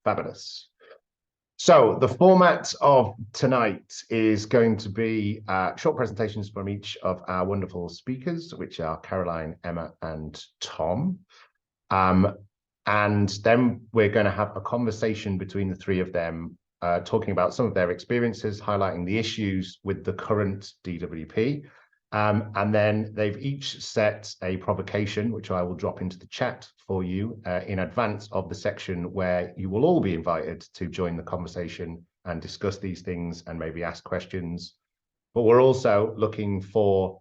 Fabulous. So the format of tonight is going to be short presentations from each of our wonderful speakers, which are Caroline, Emma, and Tom. And then we're going to have a conversation between the three of them, talking about some of their experiences, highlighting the issues with the current DW&P. And then they've each set a provocation, which I will drop into the chat for you in advance of the section where you will all be invited to join the conversation and discuss these things and maybe ask questions. But we're also looking for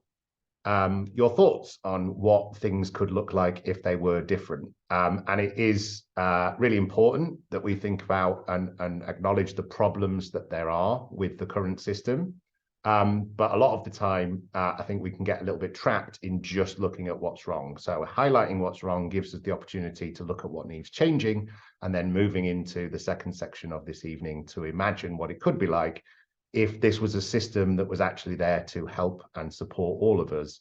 your thoughts on what things could look like if they were different. And it is really important that we think about and acknowledge the problems that there are with the current system. But a lot of the time, I think we can get a little bit trapped in just looking at what's wrong. So highlighting what's wrong gives us the opportunity to look at what needs changing, and then moving into the second section of this evening to imagine what it could be like if this was a system that was actually there to help and support all of us,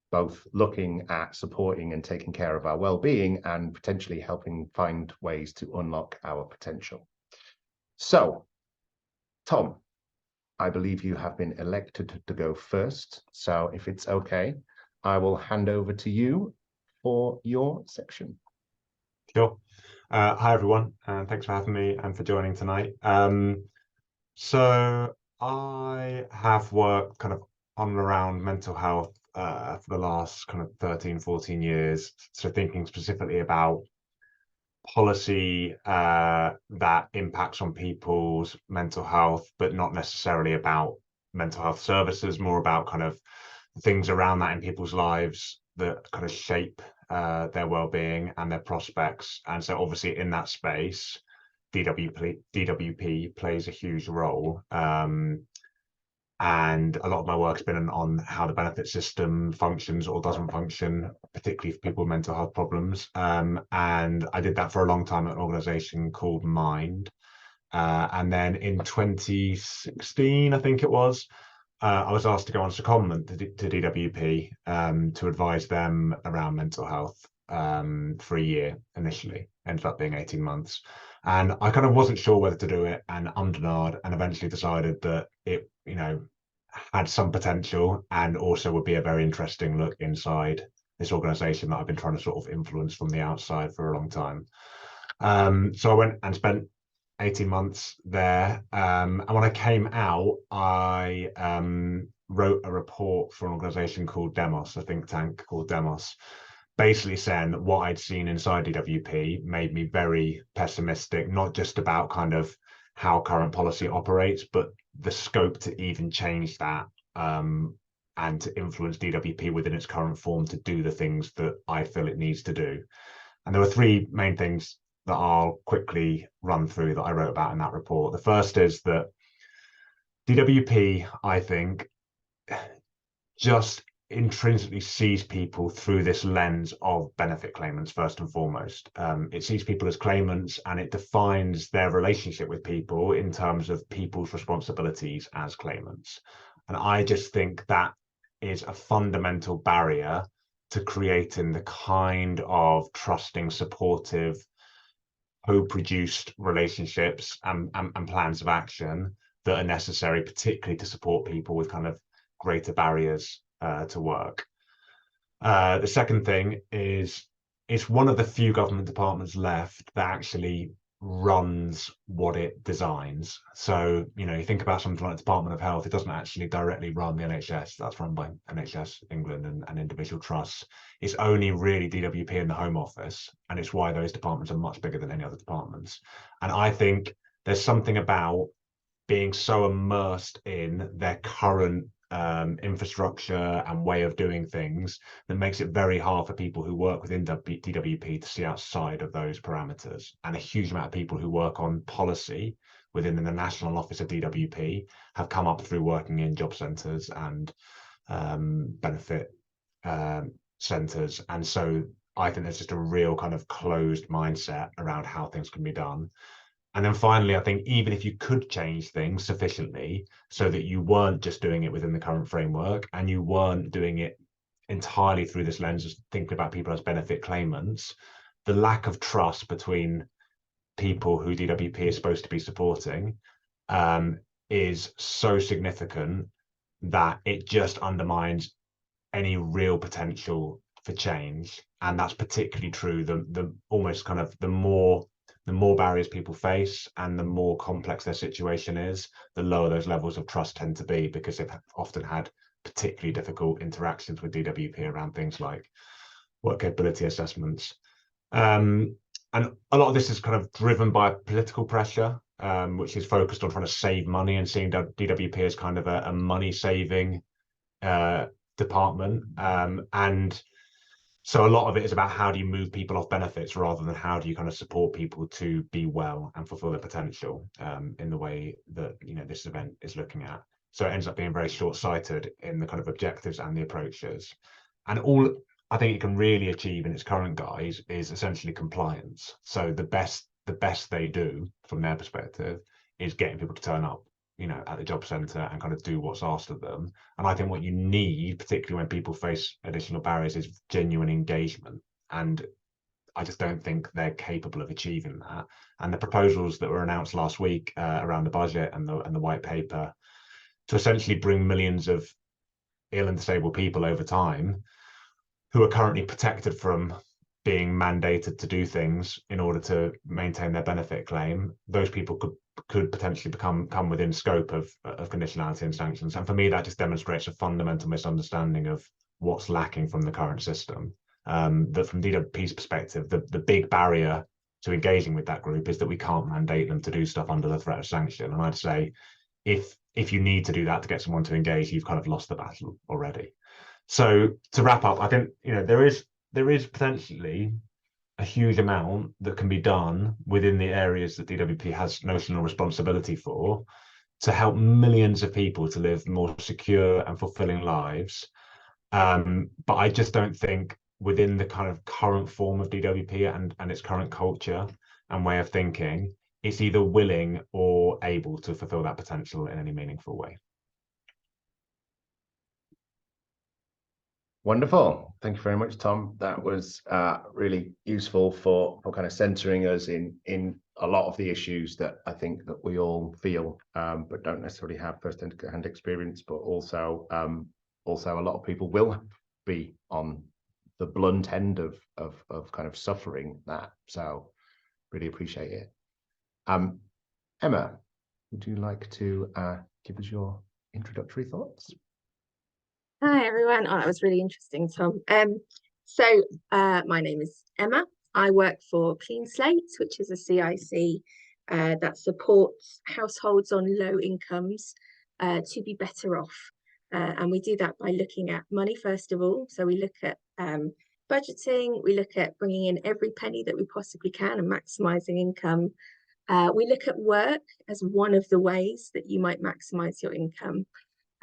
both looking at supporting and taking care of our well-being and potentially helping find ways to unlock our potential. So, Tom, I believe you have been elected to go first. So if it's okay, I will hand over to you for your section. Sure. Hi, everyone, and thanks for having me and for joining tonight. So I have worked kind of on and around mental health for the last kind of 13, 14 years. So thinking specifically about policy that impacts on people's mental health, but not necessarily about mental health services, more about kind of things around that in people's lives that kind of shape their well-being and their prospects. And so obviously in that space, DW&P plays a huge role. And a lot of my work's been on how the benefit system functions or doesn't function, particularly for people with mental health problems. And I did that for a long time at an organization called Mind. And then in 2016, I think it was, I was asked to go on secondment to DW&P to advise them around mental health for a year initially. Ended up being 18 months. And I kind of wasn't sure whether to do it and ummed and eventually decided that it, had some potential and also would be a very interesting look inside this organization that I've been trying to sort of influence from the outside for a long time. So I went and spent 18 months there. And when I came out, I wrote a report for an organization called Demos, a think tank called Demos, basically saying that what I'd seen inside DW&P made me very pessimistic, not just about kind of how current policy operates, but the scope to even change that and to influence DW&P within its current form to do the things that I feel it needs to do. And there were three main things that I'll quickly run through that I wrote about in that report. The first is that DW&P, I think, just intrinsically sees people through this lens of benefit claimants first and foremost. It sees people as claimants and it defines their relationship with people in terms of people's responsibilities as claimants. And I just think that is a fundamental barrier to creating the kind of trusting, supportive, co-produced relationships and plans of action that are necessary, particularly to support people with kind of greater barriers to work. The second thing is it's one of the few government departments left that actually runs what it designs. So, you think about something like the Department of Health, it doesn't actually directly run the NHS. That's run by NHS England and individual trusts. It's only really DW&P in the Home Office, and it's why those departments are much bigger than any other departments. And I think there's something about being so immersed in their current infrastructure and way of doing things that makes it very hard for people who work within DW&P to see outside of those parameters. And a huge amount of people who work on policy within the national office of DW&P have come up through working in job centres and benefit centres. And so I think there's just a real kind of closed mindset around how things can be done. And then finally, I think even if you could change things sufficiently so that you weren't just doing it within the current framework and you weren't doing it entirely through this lens of thinking about people as benefit claimants, the lack of trust between people who DW&P is supposed to be supporting is so significant that it just undermines any real potential for change. And that's particularly true the almost kind of the more barriers people face and the more complex their situation is, the lower those levels of trust tend to be, because they've often had particularly difficult interactions with DW&P around things like work capability assessments. And a lot of this is kind of driven by political pressure, which is focused on trying to save money and seeing DW&P as kind of a money saving department. And so a lot of it is about how do you move people off benefits rather than how do you kind of support people to be well and fulfill their potential in the way that, you know, this event is looking at. So it ends up being very short-sighted in the kind of objectives and the approaches. And all I think it can really achieve in its current guise is essentially compliance. So the best they do from their perspective is getting people to turn up, you know, at the job centre and kind of do what's asked of them. And I think what you need, particularly when people face additional barriers, is genuine engagement. And I just don't think they're capable of achieving that. And the proposals that were announced last week around the budget and the white paper to essentially bring millions of ill and disabled people over time who are currently protected from being mandated to do things in order to maintain their benefit claim, those people could potentially come within scope of conditionality and sanctions. And for me, that just demonstrates a fundamental misunderstanding of what's lacking from the current system. That from DW&P's perspective, the big barrier to engaging with that group is that we can't mandate them to do stuff under the threat of sanction. And I'd say if you need to do that to get someone to engage, you've kind of lost the battle already. So to wrap up, I think, you know, there is potentially a huge amount that can be done within the areas that DW&P has notional responsibility for to help millions of people to live more secure and fulfilling lives. But I just don't think within the kind of current form of DW&P and its current culture and way of thinking, it's either willing or able to fulfill that potential in any meaningful way. Wonderful. Thank you very much, Tom. That was really useful for kind of centering us in a lot of the issues that I think that we all feel, but don't necessarily have first-hand experience, but also a lot of people will be on the blunt end of kind of suffering that. So really appreciate it. Emma, would you like to give us your introductory thoughts? Hi everyone. Oh, that was really interesting, Tom. My name is Emma. I work for Clean Slate, which is a CIC that supports households on low incomes to be better off. And we do that by looking at money, first of all. So we look at budgeting, we look at bringing in every penny that we possibly can and maximising income. We look at work as one of the ways that you might maximise your income.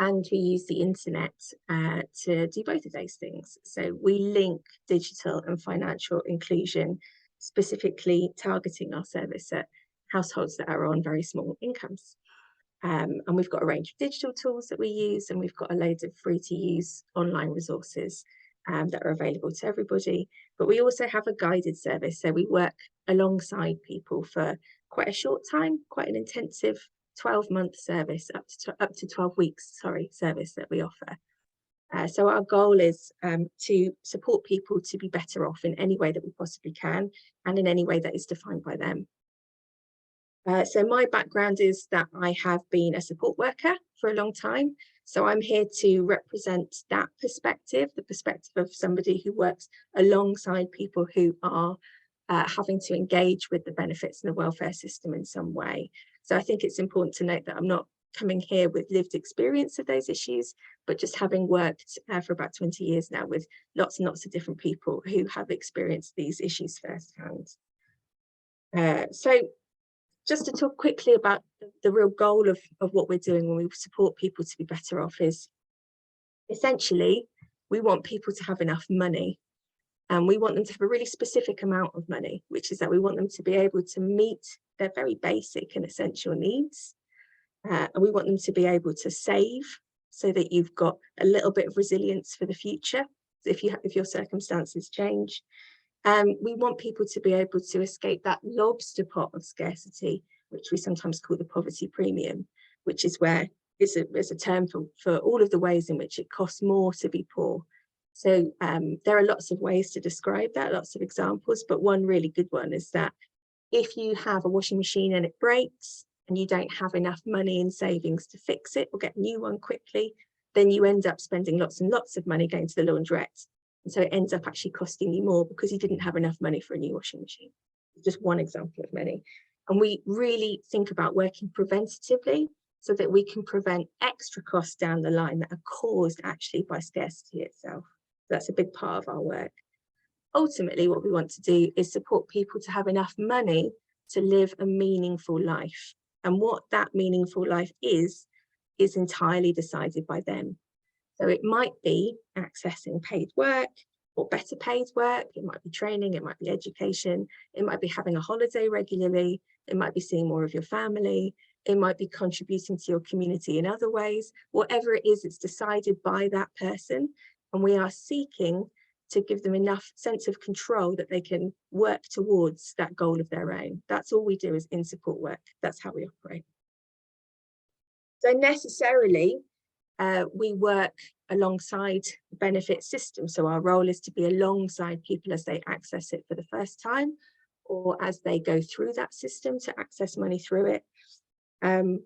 And we use the internet to do both of those things. So we link digital and financial inclusion, specifically targeting our service at households that are on very small incomes. And we've got a range of digital tools that we use, and we've got a load of free to use online resources that are available to everybody. But we also have a guided service. So we work alongside people for quite a short time, quite an intensive 12-month service, up to 12 weeks, service that we offer. So our goal is to support people to be better off in any way that we possibly can, and in any way that is defined by them. So my background is that I have been a support worker for a long time. So I'm here to represent that perspective, the perspective of somebody who works alongside people who are having to engage with the benefits and the welfare system in some way. So I think it's important to note that I'm not coming here with lived experience of those issues, but just having worked for about 20 years now with lots and lots of different people who have experienced these issues firsthand. So just to talk quickly about the real goal of what we're doing when we support people to be better off is essentially we want people to have enough money. And we want them to have a really specific amount of money, which is that we want them to be able to meet their very basic and essential needs. And we want them to be able to save so that you've got a little bit of resilience for the future if your circumstances change. We want people to be able to escape that lobster pot of scarcity, which we sometimes call the poverty premium, which is where it's a term for all of the ways in which it costs more to be poor. So there are lots of ways to describe that, lots of examples, but one really good one is that if you have a washing machine and it breaks and you don't have enough money in savings to fix it or get a new one quickly, then you end up spending lots and lots of money going to the laundrette. And so it ends up actually costing you more because you didn't have enough money for a new washing machine. Just one example of many. And we really think about working preventatively so that we can prevent extra costs down the line that are caused actually by scarcity itself. That's a big part of our work. Ultimately, what we want to do is support people to have enough money to live a meaningful life. And what that meaningful life is entirely decided by them. So it might be accessing paid work or better paid work. It might be training, it might be education, it might be having a holiday regularly, it might be seeing more of your family, it might be contributing to your community in other ways. Whatever it is, it's decided by that person. And we are seeking to give them enough sense of control that they can work towards that goal of their own. That's all we do is in support work. That's how we operate. So necessarily, we work alongside the benefit system. So our role is to be alongside people as they access it for the first time, or as they go through that system to access money through it. And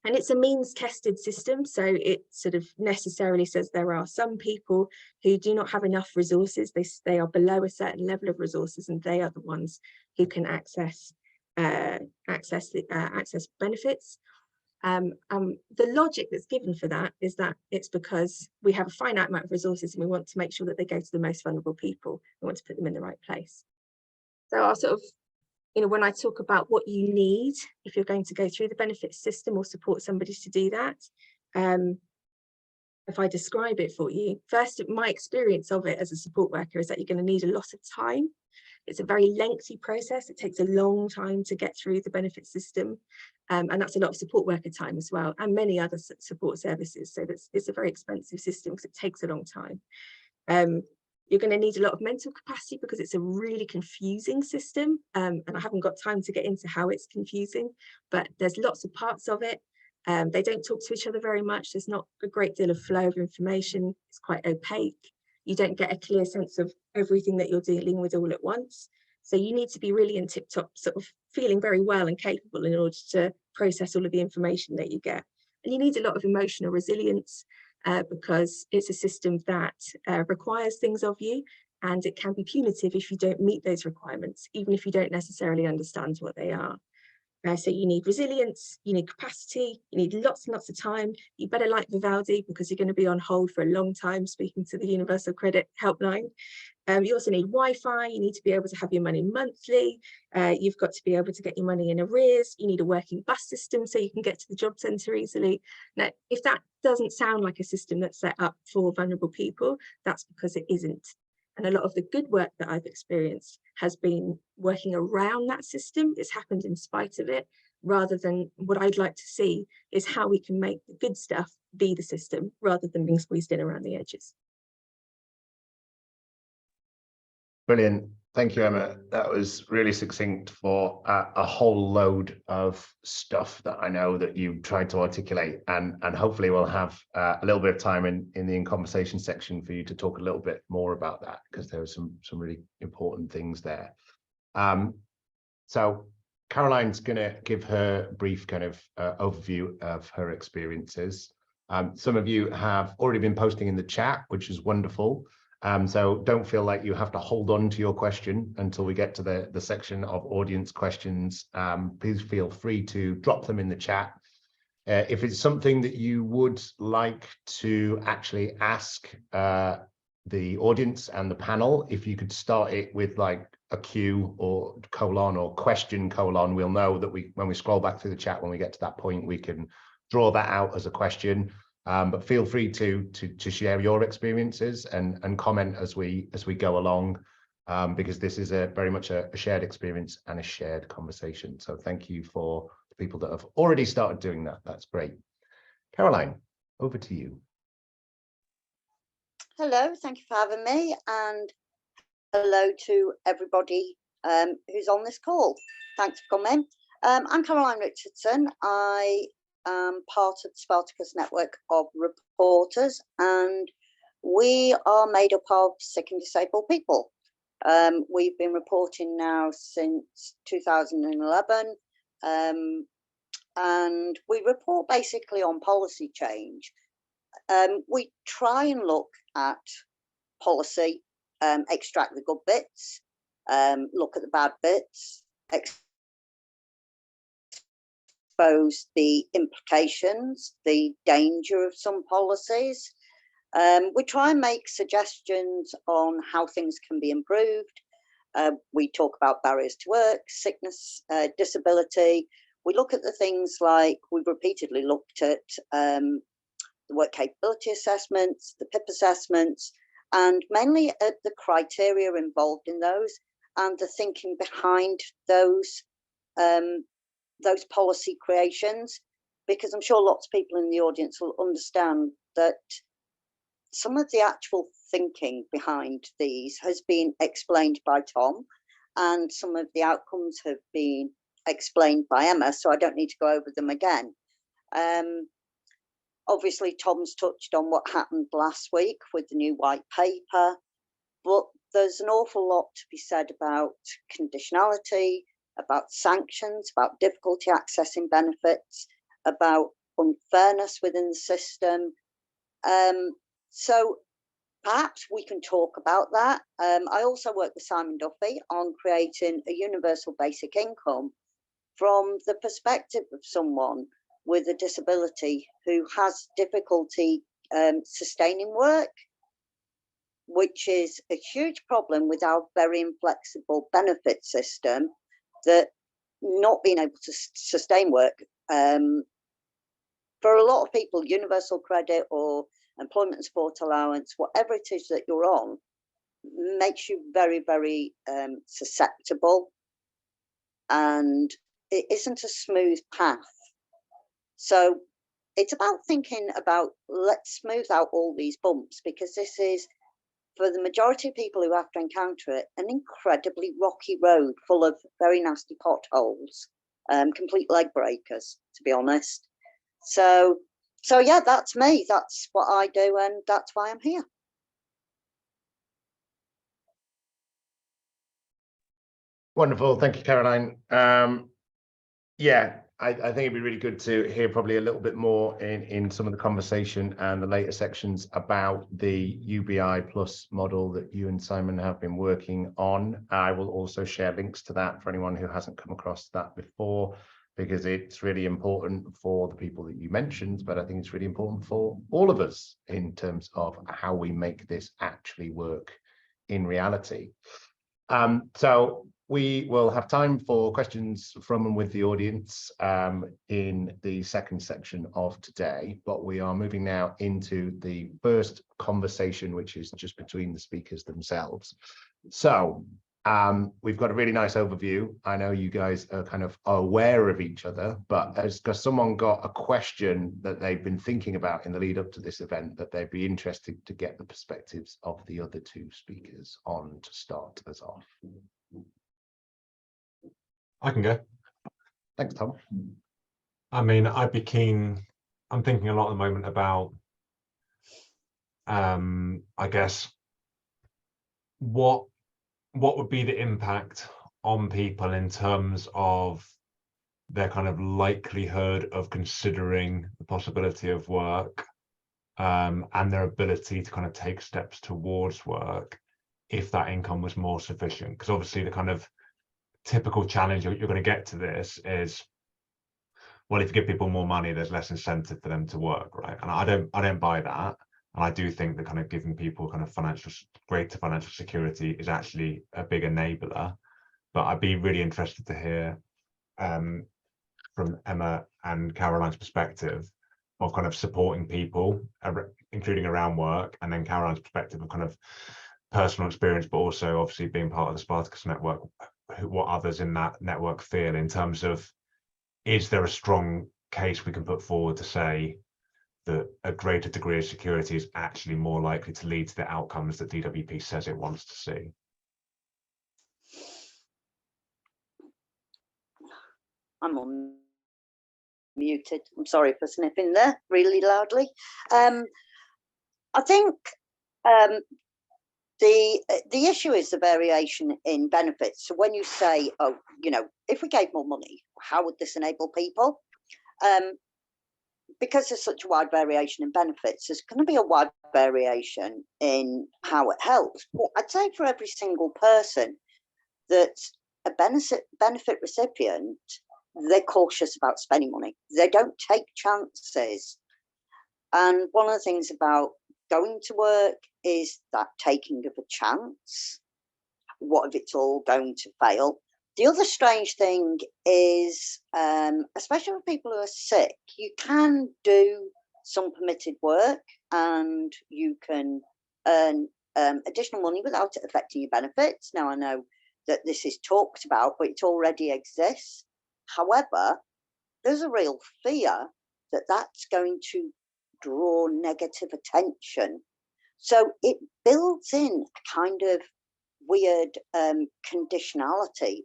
it's a means tested system. So it sort of necessarily says there are some people who do not have enough resources. They are below a certain level of resources, and they are the ones who can access benefits. The logic that's given for that is that it's because we have a finite amount of resources and we want to make sure that they go to the most vulnerable people. We want to put them in the right place. So I'll sort of, when I talk about what you need if you're going to go through the benefits system or support somebody to do that, if I describe it for you, first, my experience of it as a support worker is that you're going to need a lot of time. It's a very lengthy process. It takes a long time to get through the benefit system. And that's a lot of support worker time as well, and many other support services. So it's a very expensive system because it takes a long time. You're going to need a lot of mental capacity because it's a really confusing system. And I haven't got time to get into how it's confusing, but there's lots of parts of it. They don't talk to each other very much. There's not a great deal of flow of information. It's quite opaque. You don't get a clear sense of everything that you're dealing with all at once. So you need to be really in tip-top, sort of feeling very well and capable in order to process all of the information that you get. And you need a lot of emotional resilience because it's a system that requires things of you, and it can be punitive if you don't meet those requirements, even if you don't necessarily understand what they are. So you need resilience, you need capacity, you need lots and lots of time. You better like Vivaldi because you're going to be on hold for a long time speaking to the Universal Credit Helpline. You also need Wi-Fi, you need to be able to have your money monthly, you've got to be able to get your money in arrears, you need a working bus system so you can get to the job centre easily. Now, if that doesn't sound like a system that's set up for vulnerable people, that's because it isn't. And a lot of the good work that I've experienced has been working around that system. It's happened in spite of it, rather than what I'd like to see is how we can make the good stuff be the system rather than being squeezed in around the edges. Brilliant. Thank you, Emma. That was really succinct for a whole load of stuff that I know that you tried to articulate, and hopefully we'll have a little bit of time in the conversation section for you to talk a little bit more about that, because there were some really important things there. So Caroline's going to give her brief kind of overview of her experiences. Some of you have already been posting in the chat, which is wonderful. So don't feel like you have to hold on to your question until we get to the section of audience questions. Please feel free to drop them in the chat. If it's something that you would like to actually ask the audience and the panel, if you could start it with like a Q or colon or question colon, we'll know that when we scroll back through the chat, when we get to that point, we can draw that out as a question. But feel free to share your experiences and comment as we go along, because this is very much a shared experience and a shared conversation. So thank you for the people that have already started doing that. That's great. Caroline, over to you. Hello, thank you for having me, and hello to everybody who's on this call. Thanks for coming. I'm Caroline Richardson. I am part of the Spartacus network of reporters, and we are made up of sick and disabled people. We've been reporting now since 2011, and we report basically on policy change. We try and look at policy, extract the good bits, look at the bad bits, expose the implications, the danger of some policies. We try and make suggestions on how things can be improved. We talk about barriers to work, sickness, disability. We look at the things like we've repeatedly looked at the work capability assessments, the PIP assessments, and mainly at the criteria involved in those and the thinking behind those policy creations, because I'm sure lots of people in the audience will understand that some of the actual thinking behind these has been explained by Tom, and some of the outcomes have been explained by Emma, so I don't need to go over them again. Obviously, Tom's touched on what happened last week with the new white paper, but there's an awful lot to be said about conditionality, about sanctions, about difficulty accessing benefits, about unfairness within the system. So perhaps we can talk about that. I also work with Simon Duffy on creating a universal basic income from the perspective of someone with a disability who has difficulty sustaining work, which is a huge problem with our very inflexible benefit system, that not being able to sustain work, for a lot of people, universal credit or employment and support allowance, whatever it is that you're on, makes you very, very susceptible, and it isn't a smooth path. So it's about thinking about, let's smooth out all these bumps, because this is, for the majority of people who have to encounter it, an incredibly rocky road full of very nasty potholes, complete leg breakers, to be honest. So yeah, that's me. That's what I do, and that's why I'm here. Wonderful. Thank you, Caroline. Yeah, I think it'd be really good to hear probably a little bit more in some of the conversation and the later sections about the UBI Plus model that you and Simon have been working on. I will also share links to that for anyone who hasn't come across that before, because it's really important for the people that you mentioned, but I think it's really important for all of us in terms of how we make this actually work in reality. So we will have time for questions from and with the audience in the second section of today, but we are moving now into the first conversation, which is just between the speakers themselves. So we've got a really nice overview. I know you guys are kind of aware of each other, but has someone got a question that they've been thinking about in the lead up to this event that they'd be interested to get the perspectives of the other two speakers on to start us off? I can go. Thanks, Tom. I mean, I'd be keen. I'm thinking a lot at the moment about, I guess, what would be the impact on people in terms of their kind of likelihood of considering the possibility of work, and their ability to kind of take steps towards work if that income was more sufficient. Because obviously the kind of typical challenge you're going to get to this is, well, if you give people more money, there's less incentive for them to work, right? And I don't buy that. And I do think that kind of giving people kind of greater financial security is actually a big enabler. But I'd be really interested to hear from Emma and Caroline's perspective of kind of supporting people, including around work, and then Caroline's perspective of kind of personal experience, but also obviously being part of the Spartacus network, what others in that network feel in terms of, is there a strong case we can put forward to say that a greater degree of security is actually more likely to lead to the outcomes that DW&P says it wants to see? I'm unmuted. I'm sorry for sniffing there really loudly. I think the issue is the variation in benefits. So when you say, oh, you know, if we gave more money, how would this enable people? Because there's such a wide variation in benefits, there's going to be a wide variation in how it helps. But I'd say for every single person that's a benefit recipient, they're cautious about spending money. They don't take chances. And one of the things about going to work is that taking of a chance. What if it's all going to fail? The other strange thing is, especially for people who are sick, you can do some permitted work and you can earn additional money without it affecting your benefits. Now, I know that this is talked about, but it already exists. However, there's a real fear that that's going to draw negative attention. So it builds in a kind of weird conditionality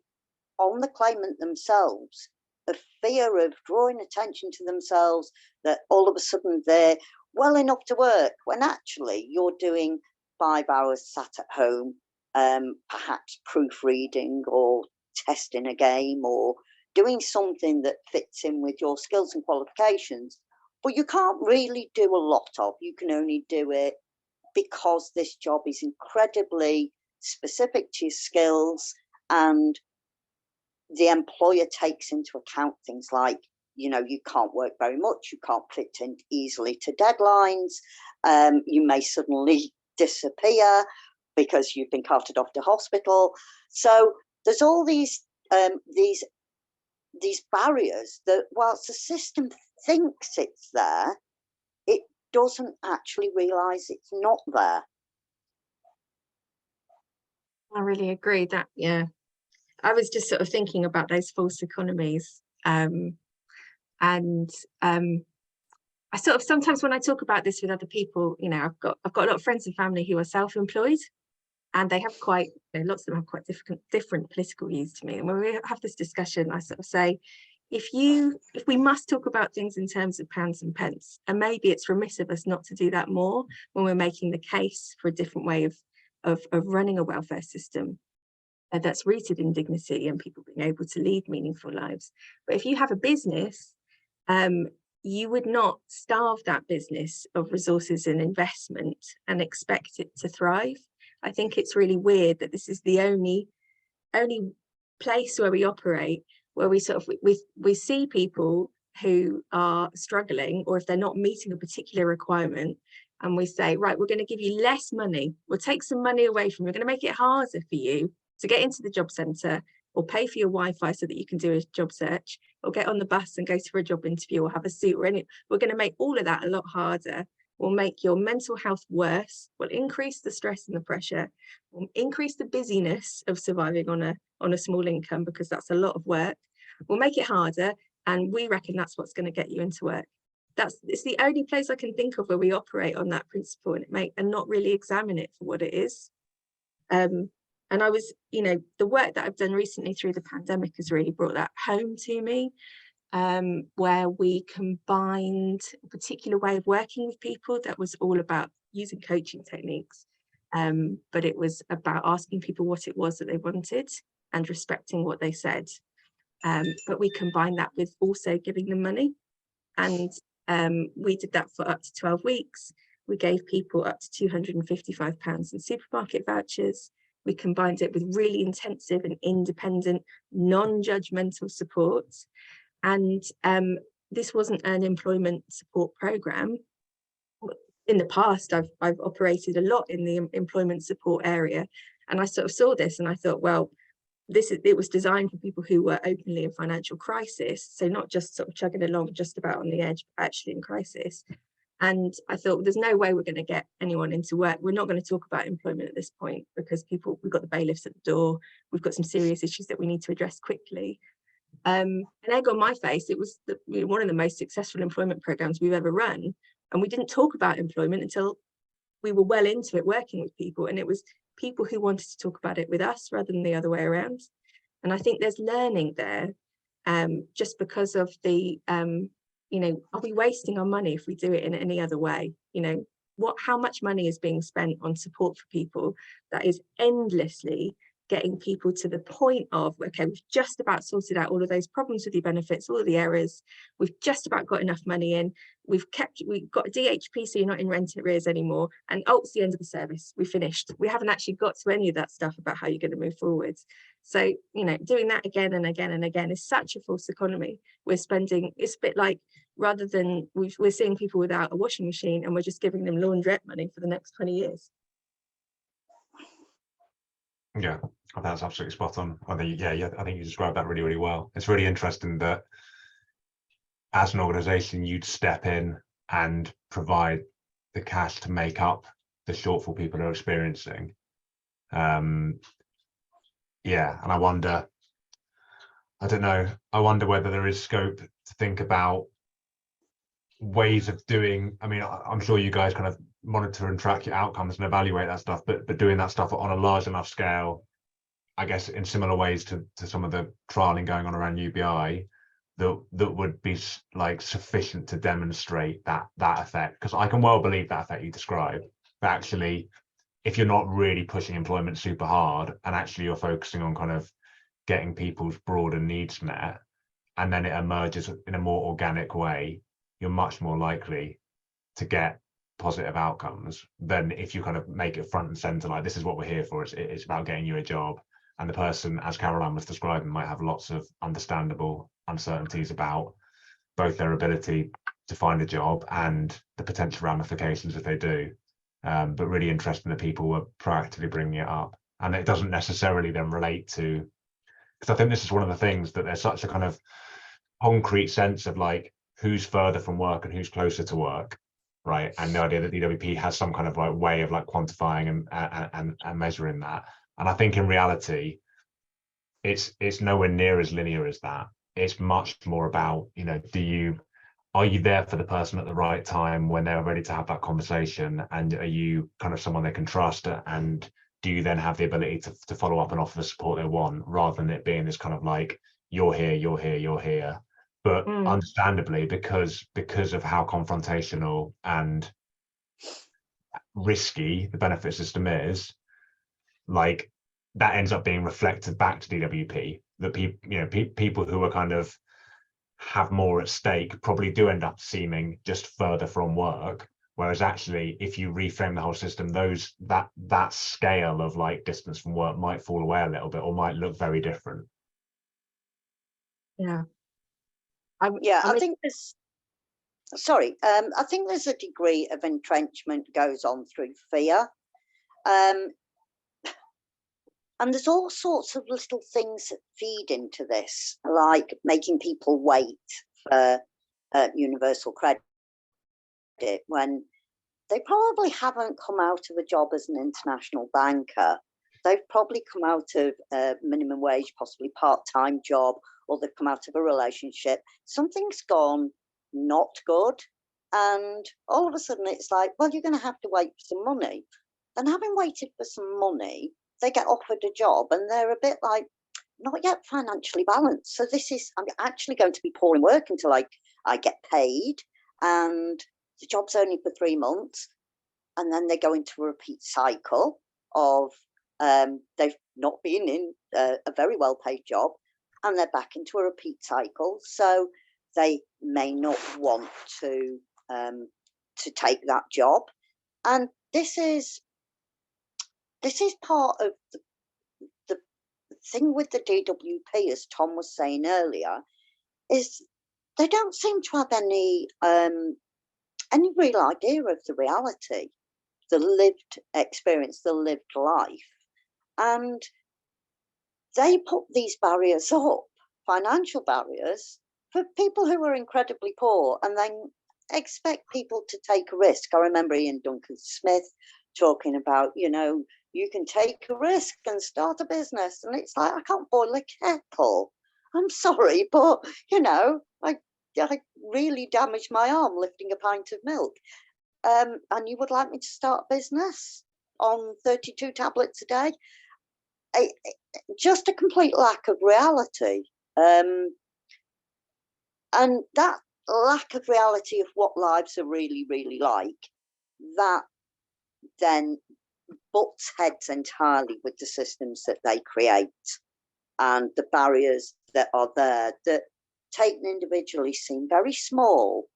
on the claimant themselves, a fear of drawing attention to themselves, that all of a sudden they're well enough to work, when actually you're doing 5 hours sat at home, perhaps proofreading or testing a game or doing something that fits in with your skills and qualifications, but you can't really do a lot of. You can only do it because this job is incredibly specific to your skills, and the employer takes into account things like, you know, you can't work very much, you can't fit in easily to deadlines, you may suddenly disappear because you've been carted off to hospital. So there's all these barriers that, whilst the system thinks it's there, it doesn't actually realise it's not there. I really agree that, yeah. I was just sort of thinking about those false economies. I sort of, sometimes when I talk about this with other people, you know, I've got a lot of friends and family who are self-employed, and they have quite, you know, lots of them have quite different political views to me. And when we have this discussion, I sort of say, if we must talk about things in terms of pounds and pence, and maybe it's remiss of us not to do that more when we're making the case for a different way of running a welfare system that's rooted in dignity and people being able to lead meaningful lives. But if you have a business, you would not starve that business of resources and investment and expect it to thrive. I think it's really weird that this is the only place where we operate where we sort of we see people who are struggling, or if they're not meeting a particular requirement, and we say, right, we're going to give you less money, we'll take some money away from you, we're going to make it harder for you to get into the job centre, or pay for your Wi-Fi so that you can do a job search, or get on the bus and go to a job interview, or have a suit, or any. We're going to make all of that a lot harder. We'll make your mental health worse. We'll increase the stress and the pressure. We'll increase the busyness of surviving on a small income, because that's a lot of work. We'll make it harder, and we reckon that's what's going to get you into work. It's the only place I can think of where we operate on that principle and not really examine it for what it is. And I was, you know, the work that I've done recently through the pandemic has really brought that home to me, where we combined a particular way of working with people that was all about using coaching techniques, but it was about asking people what it was that they wanted and respecting what they said. But we combined that with also giving them money, and we did that for up to 12 weeks. We gave people up to £255 in supermarket vouchers. We combined it with really intensive and independent, non-judgmental support. And this wasn't an employment support programme. In the past, I've operated a lot in the employment support area, and I sort of saw this and I thought, well, it was designed for people who were openly in financial crisis, so not just sort of chugging along just about on the edge, but actually in crisis. And I thought, well, there's no way we're going to get anyone into work. We're not going to talk about employment at this point, because we've got the bailiffs at the door, we've got some serious issues that we need to address quickly. And egg on my face, it was one of the most successful employment programs we've ever run, and we didn't talk about employment until we were well into it, working with people, and it was people who wanted to talk about it with us rather than the other way around. And I think there's learning there. just because of the, you know, are we wasting our money if we do it in any other way? You know, how much money is being spent on support for people that is endlessly getting people to the point of, okay, we've just about sorted out all of those problems with your benefits, all of the errors, we've just about got enough money in, we've got a DHP, so you're not in rent arrears anymore, and oh, it's the end of the service, we finished. We haven't actually got to any of that stuff about how you're going to move forwards. So, you know, doing that again and again and again is such a false economy. We're spending, it's a bit like, rather than we're seeing people without a washing machine and we're just giving them laundrette money for the next 20 years. Yeah, that's absolutely spot on. I think, I think you described that really, really well. It's really interesting that as an organization, you'd step in and provide the cash to make up the shortfall people are experiencing. Yeah, and I wonder whether there is scope to think about ways of doing, I mean, I'm sure you guys kind of monitor and track your outcomes and evaluate that stuff, but doing that stuff on a large enough scale, I guess in similar ways to some of the trialing going on around UBI, that would be like sufficient to demonstrate that effect. Because I can well believe that effect you describe, but actually, if you're not really pushing employment super hard and actually you're focusing on kind of getting people's broader needs met, and then it emerges in a more organic way, you're much more likely to get positive outcomes than if you kind of make it front and center, like this is what we're here for, it's about getting you a job. And the person, as Caroline was describing, might have lots of understandable uncertainties about both their ability to find a job and the potential ramifications if they do. But really interesting that people were proactively bringing it up. And it doesn't necessarily then relate to, because I think this is one of the things that there's such a kind of concrete sense of like who's further from work and who's closer to work, right? And the idea that DW&P has some kind of like way of like quantifying and measuring that. And I think in reality, it's nowhere near as linear as that. It's much more about, you know, are you there for the person at the right time when they're ready to have that conversation? And are you kind of someone they can trust? And do you then have the ability to follow up and offer the support they want, rather than it being this kind of like, you're here, you're here, you're here. But understandably, because of how confrontational and risky the benefit system is, like that ends up being reflected back to DW&P, that people who are kind of have more at stake probably do end up seeming just further from work, whereas actually if you reframe the whole system, that scale of like distance from work might fall away a little bit or might look very different. Yeah. I think there's, sorry, I think there's a degree of entrenchment goes on through fear. And there's all sorts of little things that feed into this, like making people wait for universal credit when they probably haven't come out of a job as an international banker. They've probably come out of a minimum wage, possibly part-time job, or they've come out of a relationship. Something's gone not good. And all of a sudden it's like, well, you're going to have to wait for some money. Then having waited for some money, they get offered a job and they're a bit like, not yet financially balanced. So I'm actually going to be pouring work until I get paid, and the job's only for 3 months. And then they go into a repeat cycle of they've not been in a very well-paid job, and they're back into a repeat cycle. So they may not want to take that job. And this is part of the thing with the DW&P, as Tom was saying earlier, is they don't seem to have any real idea of the reality, the lived experience, the lived life. And they put these barriers up, financial barriers, for people who are incredibly poor, and then expect people to take a risk. I remember Ian Duncan Smith talking about, you can take a risk and start a business. And it's like, I can't boil a kettle. I'm sorry, but, I really damaged my arm lifting a pint of milk. And you would like me to start a business on 32 tablets a day? Just a complete lack of reality. And that lack of reality of what lives are really, really like, that then butts heads entirely with the systems that they create and the barriers that are there that taken individually seem very small,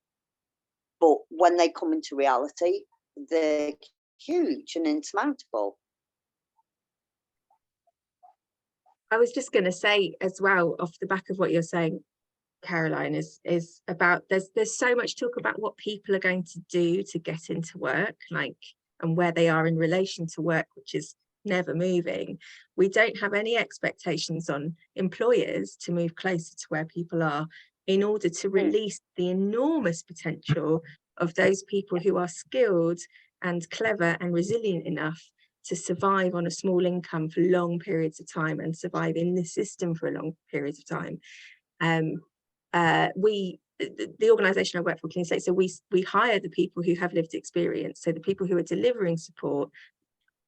but when they come into reality, they're huge and insurmountable. I was just going to say as well, off the back of what you're saying, Caroline, is about there's so much talk about what people are going to do to get into work, like, and where they are in relation to work, which is never moving. We don't have any expectations on employers to move closer to where people are in order to release the enormous potential of those people who are skilled and clever and resilient enough to survive on a small income for long periods of time and survive in the system for a long period of time. The organisation I work for, Clean Slate, so we hire the people who have lived experience. So the people who are delivering support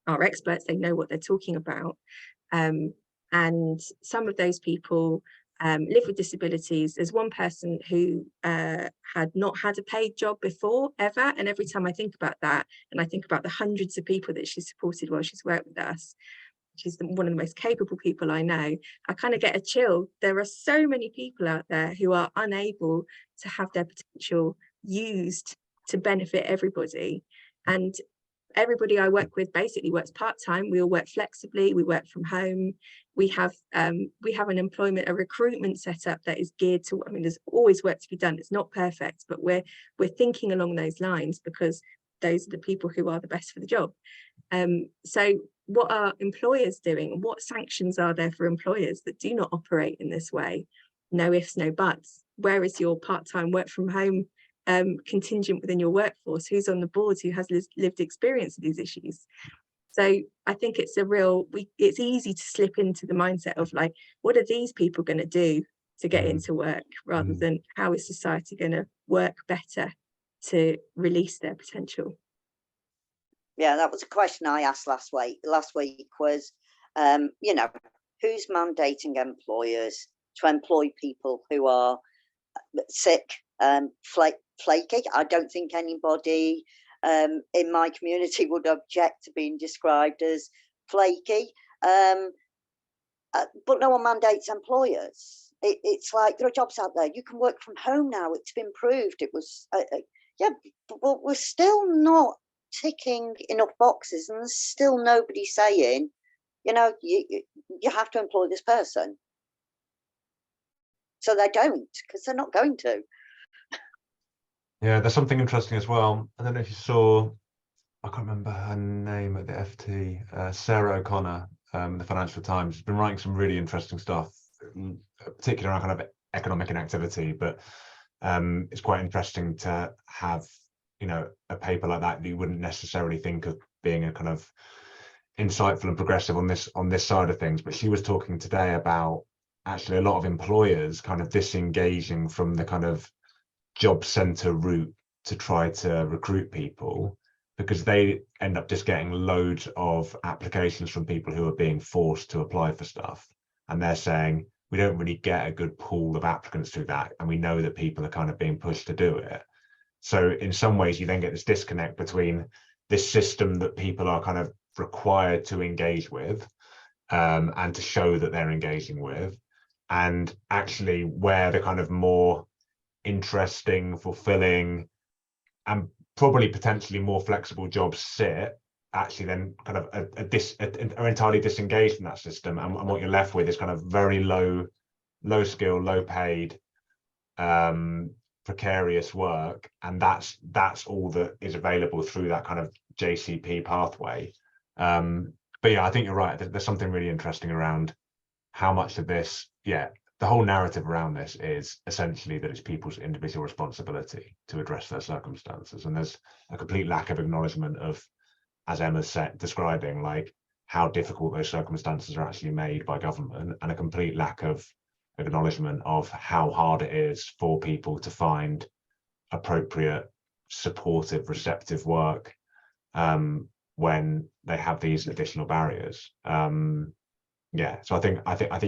are experts, they know what they're talking about. And some of those people live with disabilities. There's one person who had not had a paid job before, ever. And every time I think about that, and I think about the hundreds of people that she's supported while she's worked with us, she's one of the most capable people I know, I kind of get a chill. There are so many people out there who are unable to have their potential used to benefit everybody. And everybody I work with basically works part-time. We all work flexibly, we work from home. We have an recruitment setup that is geared to, I mean, there's always work to be done. It's not perfect, but we're thinking along those lines because those are the people who are the best for the job. So what are employers doing? What sanctions are there for employers that do not operate in this way? No ifs, no buts. Where is your part-time work from home contingent within your workforce? Who's on the boards who has lived experience of these issues? So I think it's it's easy to slip into the mindset of like, what are these people going to do to get into work, rather than how is society going to work better to release their potential? Yeah, that was a question I asked last week. Last week was, who's mandating employers to employ people who are sick, flaky? I don't think anybody in my community would object to being described as flaky. But no one mandates employers. It's like there are jobs out there. You can work from home now. It's been proved. It was, but we're still not ticking enough boxes, and there's still nobody saying, you have to employ this person. So they don't, because they're not going to. Yeah, there's something interesting as well. I don't know if you saw, I can't remember her name at the FT, Sarah O'Connor, the Financial Times, has been writing some really interesting stuff, particularly around kind of economic inactivity. But it's quite interesting to have, a paper like that you wouldn't necessarily think of being a kind of insightful and progressive on this side of things. But she was talking today about actually a lot of employers kind of disengaging from the kind of job center route to try to recruit people, because they end up just getting loads of applications from people who are being forced to apply for stuff. And they're saying, we don't really get a good pool of applicants through that. And we know that people are kind of being pushed to do it. So in some ways, you then get this disconnect between this system that people are kind of required to engage with and to show that they're engaging with, and actually where the kind of more interesting, fulfilling, and probably potentially more flexible jobs sit, actually then kind of are entirely disengaged from that system, and what you're left with is kind of very low skill, low paid, precarious work, and that's all that is available through that kind of JCP pathway. But yeah, I think you're right. There's something really interesting around how much of this, the whole narrative around this is essentially that it's people's individual responsibility to address their circumstances. And there's a complete lack of acknowledgement of, as Emma's describing, like how difficult those circumstances are actually made by government, and a complete lack of acknowledgement of how hard it is for people to find appropriate, supportive, receptive work when they have these additional barriers. So I think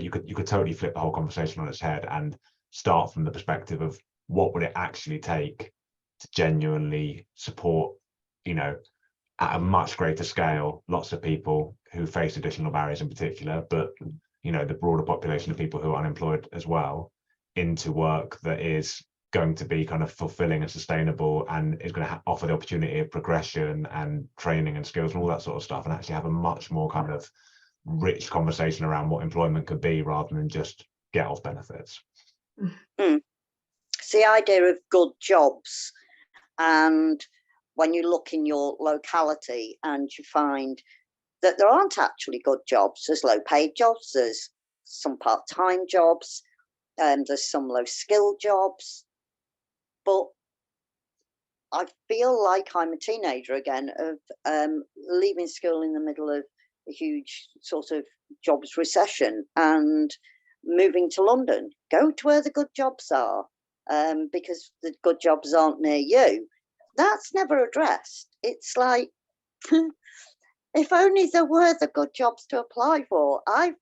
you could totally flip the whole conversation on its head and start from the perspective of what would it actually take to genuinely support, you know, at a much greater scale, lots of people who face additional barriers in particular, but, you know, the broader population of people who are unemployed as well, into work that is going to be kind of fulfilling and sustainable, and is going to offer the opportunity of progression and training and skills and all that sort of stuff, and actually have a much more kind of rich conversation around what employment could be, rather than just get off benefits. It's the idea of good jobs, and when you look in your locality and you find that there aren't actually good jobs, there's low paid jobs, there's some part-time jobs, there's some low skill jobs, but I feel like I'm a teenager again, of leaving school in the middle of a huge sort of jobs recession and moving to London. Go to where the good jobs are, because the good jobs aren't near you. That's never addressed. It's like, if only there were the good jobs to apply for. I've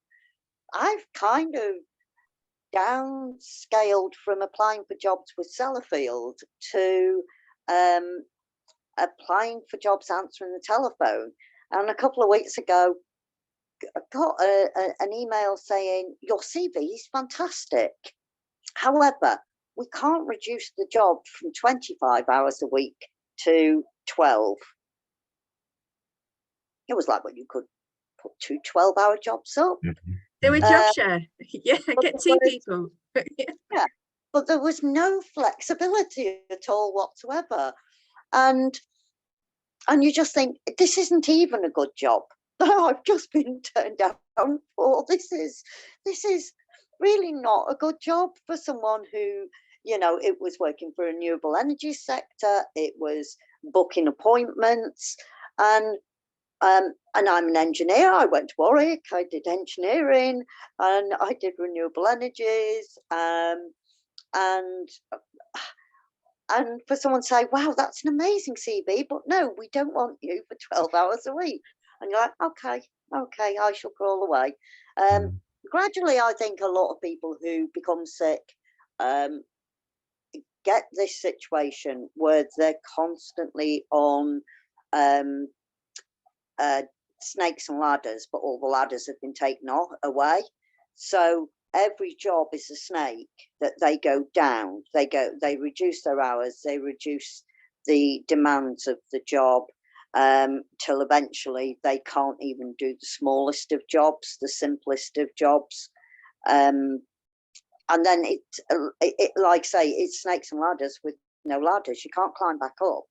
kind of downscaled from applying for jobs with Sellafield to applying for jobs answering the telephone. And a couple of weeks ago, I got an email saying, your CV is fantastic. However, we can't reduce the job from 25 hours a week to 12. It was like, well, you could put 2 12-hour jobs up. Do a job share. Yeah, get 2 people. Yeah, but there was no flexibility at all whatsoever. And you just think, this isn't even a good job. I've just been turned down for. This is really not a good job for someone who, you know, it was working for a renewable energy sector, it was booking appointments, and I'm an engineer. I went to Warwick, I did engineering, and I did renewable energies, and for someone to say, wow, that's an amazing CV, but no, we don't want you for 12 hours a week. And you're like, okay, I shall crawl away. Gradually, I think a lot of people who become sick get this situation where they're constantly on snakes and ladders, but all the ladders have been taken away. So every job is a snake that they go down. They reduce their hours, they reduce the demands of the job, till eventually they can't even do the smallest of jobs, the simplest of jobs. And then it like say, it's snakes and ladders with no ladders. You can't climb back up.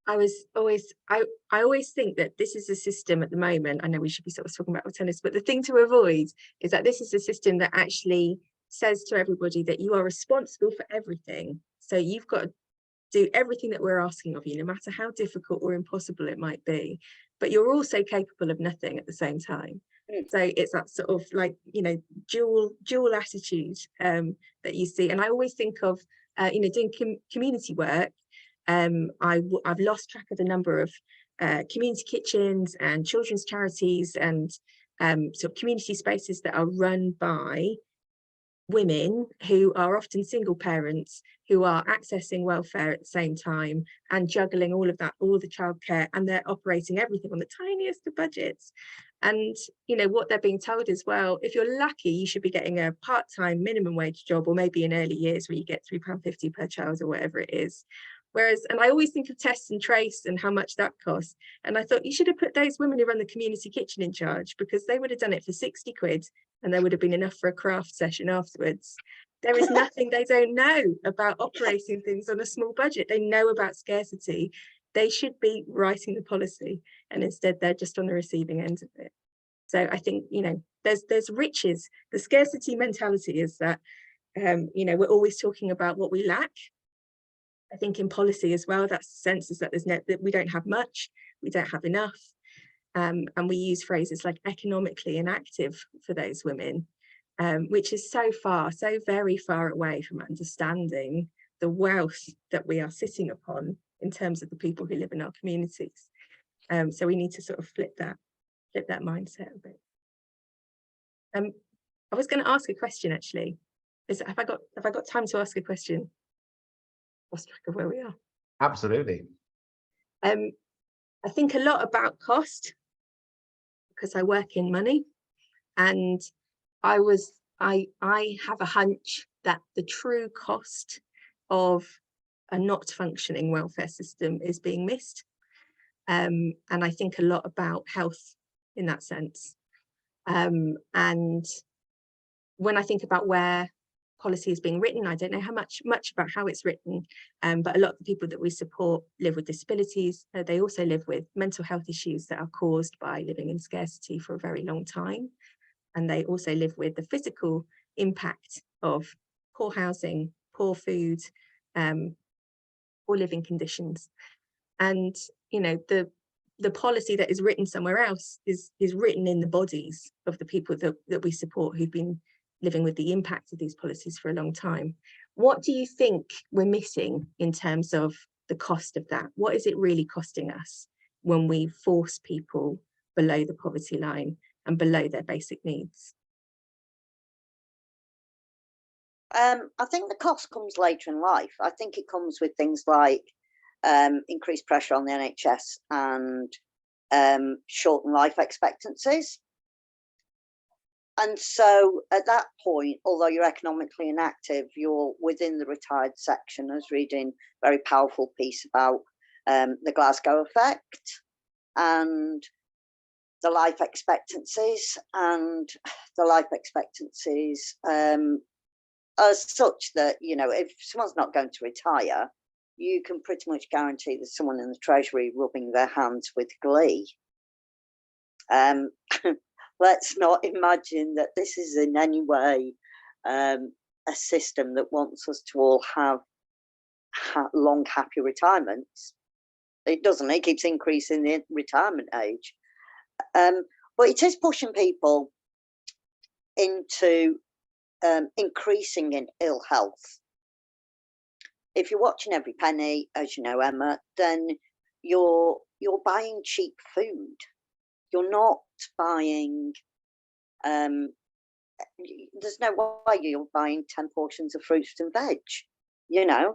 I always think that this is a system at the moment. I know we should be sort of talking about alternatives, but the thing to avoid is that this is a system that actually says to everybody that you are responsible for everything. So you've got to do everything that we're asking of you, no matter how difficult or impossible it might be, but you're also capable of nothing at the same time. So it's that sort of like, you know, dual attitude that you see. And I always think of, you know, doing community work. I've lost track of the number of community kitchens and children's charities and sort of community spaces that are run by women who are often single parents who are accessing welfare at the same time and juggling all of that, all the childcare, and they're operating everything on the tiniest of budgets. And you know what they're being told is, well, if you're lucky, you should be getting a part-time minimum wage job, or maybe in early years where you get £3.50 per child or whatever it is. Whereas, and I always think of Test and Trace and how much that costs. And I thought you should have put those women who run the community kitchen in charge, because they would have done it for 60 quid and there would have been enough for a craft session afterwards. There is nothing they don't know about operating things on a small budget. They know about scarcity. They should be writing the policy, and instead they're just on the receiving end of it. So I think, you know, there's riches. The scarcity mentality is that, you know, we're always talking about what we lack. I think in policy as well, that's the sense is that that we don't have much, we don't have enough. And we use phrases like economically inactive for those women, which is so very far away from understanding the wealth that we are sitting upon in terms of the people who live in our communities. So we need to sort of flip that mindset a bit. I was going to ask a question actually. Have I got time to ask a question? Lost track of where we are. Absolutely. I think a lot about cost because I work in money, and I have a hunch that the true cost of a not functioning welfare system is being missed. And I think a lot about health in that sense. And when I think about where policy is being written, I don't know how much about how it's written, but a lot of the people that we support live with disabilities. They also live with mental health issues that are caused by living in scarcity for a very long time. And they also live with the physical impact of poor housing, poor food, poor living conditions. And, you know, the policy that is written somewhere else is written in the bodies of the people that we support who've been living with the impact of these policies for a long time. What do you think we're missing in terms of the cost of that? What is it really costing us when we force people below the poverty line and below their basic needs? I think the cost comes later in life. I think it comes with things like increased pressure on the NHS and shortened life expectancies. And so at that point, although you're economically inactive, you're within the retired section. I was reading a very powerful piece about the Glasgow effect and the life expectancies, and the life expectancies are such that, you know, if someone's not going to retire, you can pretty much guarantee there's someone in the Treasury rubbing their hands with glee. Let's not imagine that this is in any way a system that wants us to all have long, happy retirements. It doesn't. It keeps increasing the retirement age. But it is pushing people into increasing in ill health. If you're watching Every Penny, as you know, Emma, then you're buying cheap food. You're not buying, there's no way you're buying 10 portions of fruits and veg, you know,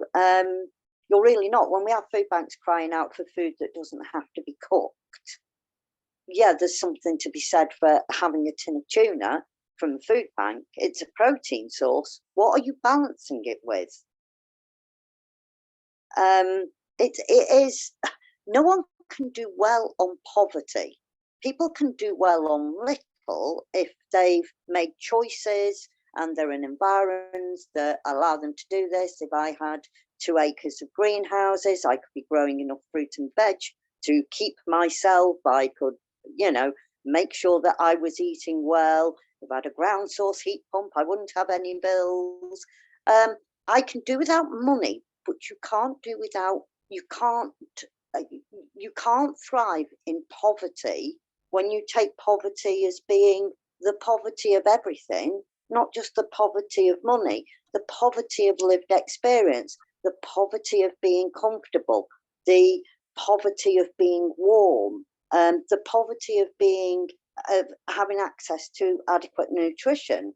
you're really not. When we have food banks crying out for food that doesn't have to be cooked, yeah, there's something to be said for having a tin of tuna from the food bank. It's a protein source. What are you balancing it with? It is, no one can do well on poverty. People can do well on little if they've made choices and they're in environments that allow them to do this. If I had 2 acres of greenhouses, I could be growing enough fruit and veg to keep myself. I could, you know, make sure that I was eating well. If I had a ground source heat pump, I wouldn't have any bills. I can do without money, but you can't do without, you can't thrive in poverty when you take poverty as being the poverty of everything, not just the poverty of money, the poverty of lived experience, the poverty of being comfortable, the poverty of being warm, the poverty of having access to adequate nutrition.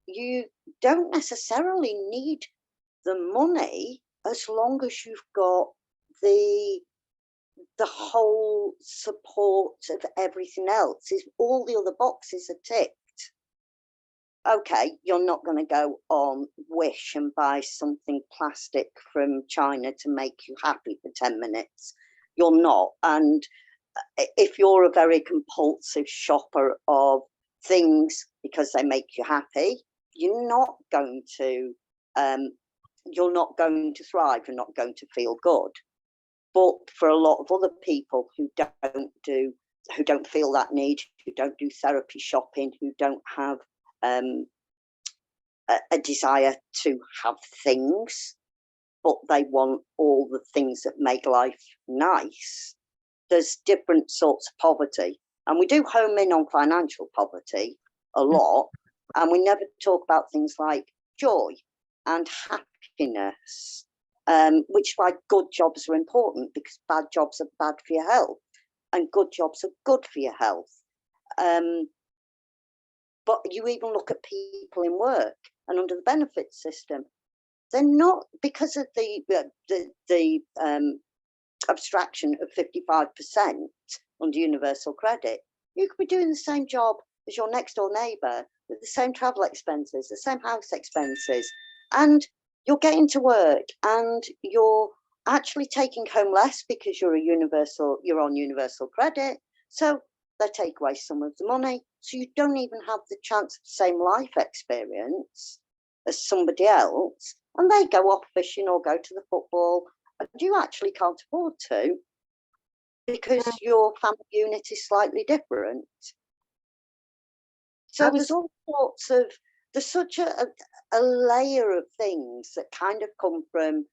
You don't necessarily need the money as long as you've got the whole support of everything else. Is all the other boxes are ticked. Okay, you're not going to go on Wish and buy something plastic from China to make you happy for 10 minutes. You're not. And if you're a very compulsive shopper of things because they make you happy, you're not going to thrive. You're not going to feel good. But for a lot of other people who don't feel that need, who don't do therapy shopping, who don't have a desire to have things, but they want all the things that make life nice, there's different sorts of poverty. And we do home in on financial poverty a lot, and we never talk about things like joy and happiness, which is why good jobs are important, because bad jobs are bad for your health and good jobs are good for your health. But you even look at people in work. and under the benefits system. They're not, because of the abstraction of 55% under universal credit. You could be doing the same job as your next door neighbour with the same travel expenses, the same house expenses, and you're getting to work and you're actually taking home less because you're on universal credit. So they take away some of the money. So you don't even have the chance of the same life experience as somebody else. And they go off fishing or go to the football, and you actually can't afford to because your family unit is slightly different. So there's all sorts of, there's such a layer of things that kind of come from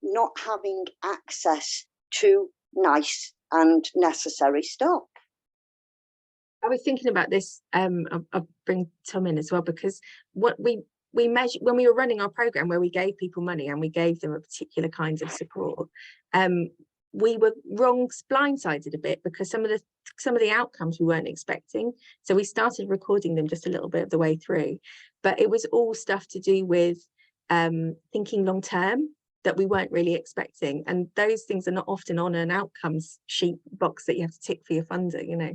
not having access to nice and necessary stuff. I was thinking about this. I'll bring Tom in as well, because what we measured when we were running our program, where we gave people money and we gave them a particular kind of support, we were blindsided a bit because some of the outcomes we weren't expecting. So we started recording them just a little bit of the way through, but it was all stuff to do with thinking long term that we weren't really expecting, and those things are not often on an outcomes sheet box that you have to tick for your funder, you know.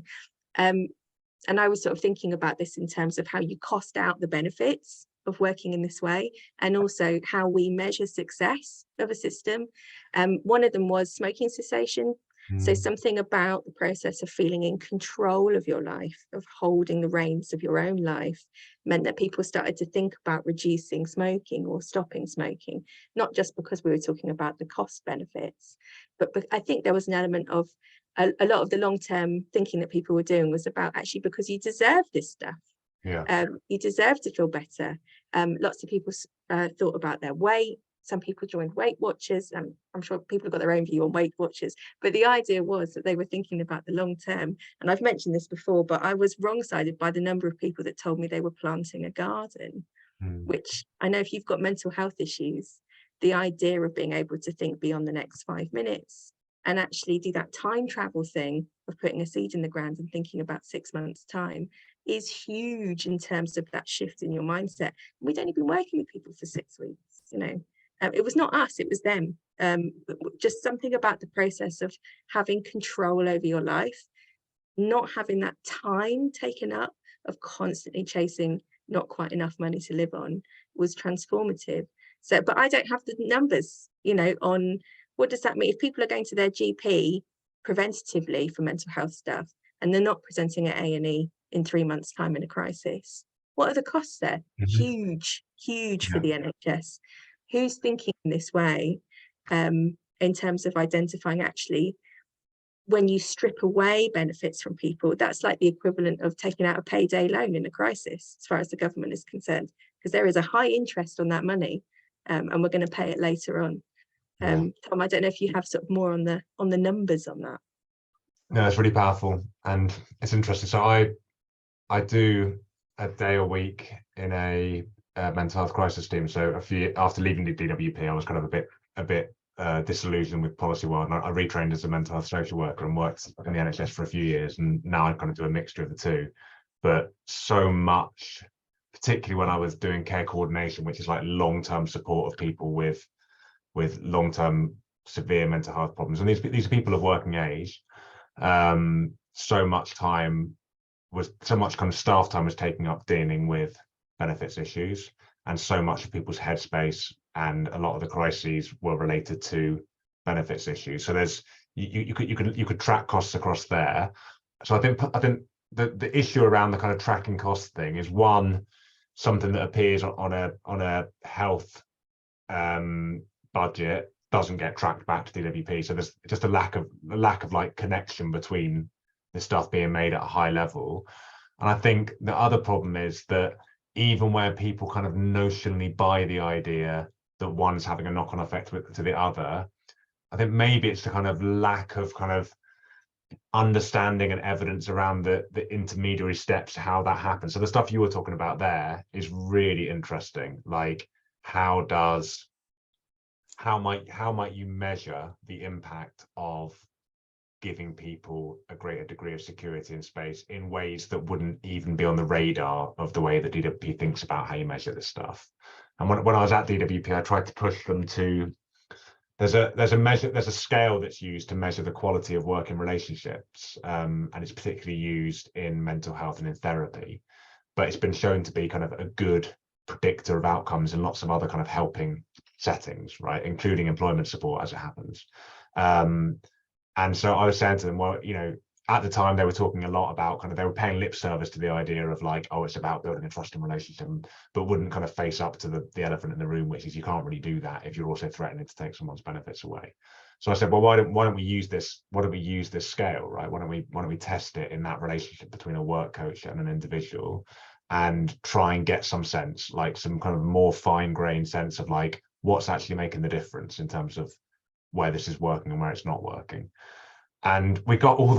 And I was sort of thinking about this in terms of how you cost out the benefits of working in this way, and also how we measure success of a system. One of them was smoking cessation. So something about the process of feeling in control of your life, of holding the reins of your own life, meant that people started to think about reducing smoking or stopping smoking, not just because we were talking about the cost benefits, but I think there was an element of a lot of the long-term thinking that people were doing was about actually because you deserve this stuff. Yeah. You deserve to feel better. Lots of people thought about their weight. Some people joined Weight Watchers, and I'm sure people have got their own view on Weight Watchers, but the idea was that they were thinking about the long term. And I've mentioned this before, but I was wrong-sided by the number of people that told me they were planting a garden, which I know if you've got mental health issues, the idea of being able to think beyond the next 5 minutes and actually do that time travel thing of putting a seed in the ground and thinking about 6 months' time is huge in terms of that shift in your mindset. We'd only been working with people for 6 weeks, you know. It was not us, it was them. Just something about the process of having control over your life, not having that time taken up of constantly chasing not quite enough money to live on was transformative. So, but I don't have the numbers, you know, on what does that mean if people are going to their GP preventatively for mental health stuff and they're not presenting at A&E in 3 months' time in a crisis. What are the costs there? Huge for the NHS. Who's thinking in this way in terms of identifying actually when you strip away benefits from people, that's like the equivalent of taking out a payday loan in a crisis as far as the government is concerned, because there is a high interest on that money and we're going to pay it later on. Tom, I don't know if you have sort of more on the numbers on that. No, it's really powerful and it's interesting. So I do a day a week in a mental health crisis team. So after leaving the DW&P, I was kind of a bit disillusioned with policy world, and I retrained as a mental health social worker and worked in the NHS for a few years, and now I kind of do a mixture of the two. But so much, particularly when I was doing care coordination, which is like long-term support of people with long-term severe mental health problems, and these are people of working age. So much kind of staff time was taking up dealing with benefits issues, and so much of people's headspace and a lot of the crises were related to benefits issues. So there's you could track costs across there. So I think the issue around the kind of tracking cost thing is one, something that appears on a health budget doesn't get tracked back to DW&P. So there's just a lack of like connection between the stuff being made at a high level. And I think the other problem is that even where people kind of notionally buy the idea that one's having a knock-on effect to the other, I think maybe it's the kind of lack of kind of understanding and evidence around the intermediary steps, how that happens. So the stuff you were talking about there is really interesting. Like how might you measure the impact of giving people a greater degree of security in space in ways that wouldn't even be on the radar of the way that DW&P thinks about how you measure this stuff. And when I was at DW&P, I tried to push them to, there's a scale that's used to measure the quality of working relationships, and it's particularly used in mental health and in therapy, but it's been shown to be kind of a good predictor of outcomes in lots of other kind of helping settings, right, including employment support as it happens. And so I was saying to them, well, you know, at the time they were talking a lot about kind of, they were paying lip service to the idea of like, oh, it's about building a trusting relationship, but wouldn't kind of face up to the elephant in the room, which is you can't really do that if you're also threatening to take someone's benefits away. So I said, well, why don't we use this? Why don't we use this scale, right? Why don't we test it in that relationship between a work coach and an individual, and try and get some sense, like some kind of more fine-grained sense of like what's actually making the difference in terms of where this is working and where it's not working. And we got all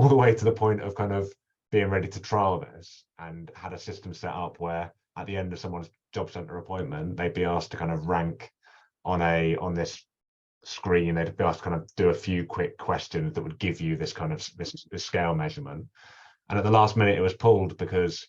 the way to the point of kind of being ready to trial this, and had a system set up where at the end of someone's job centre appointment, they'd be asked to kind of rank on this screen. They'd be asked to kind of do a few quick questions that would give you this kind of this scale measurement. And at the last minute, it was pulled because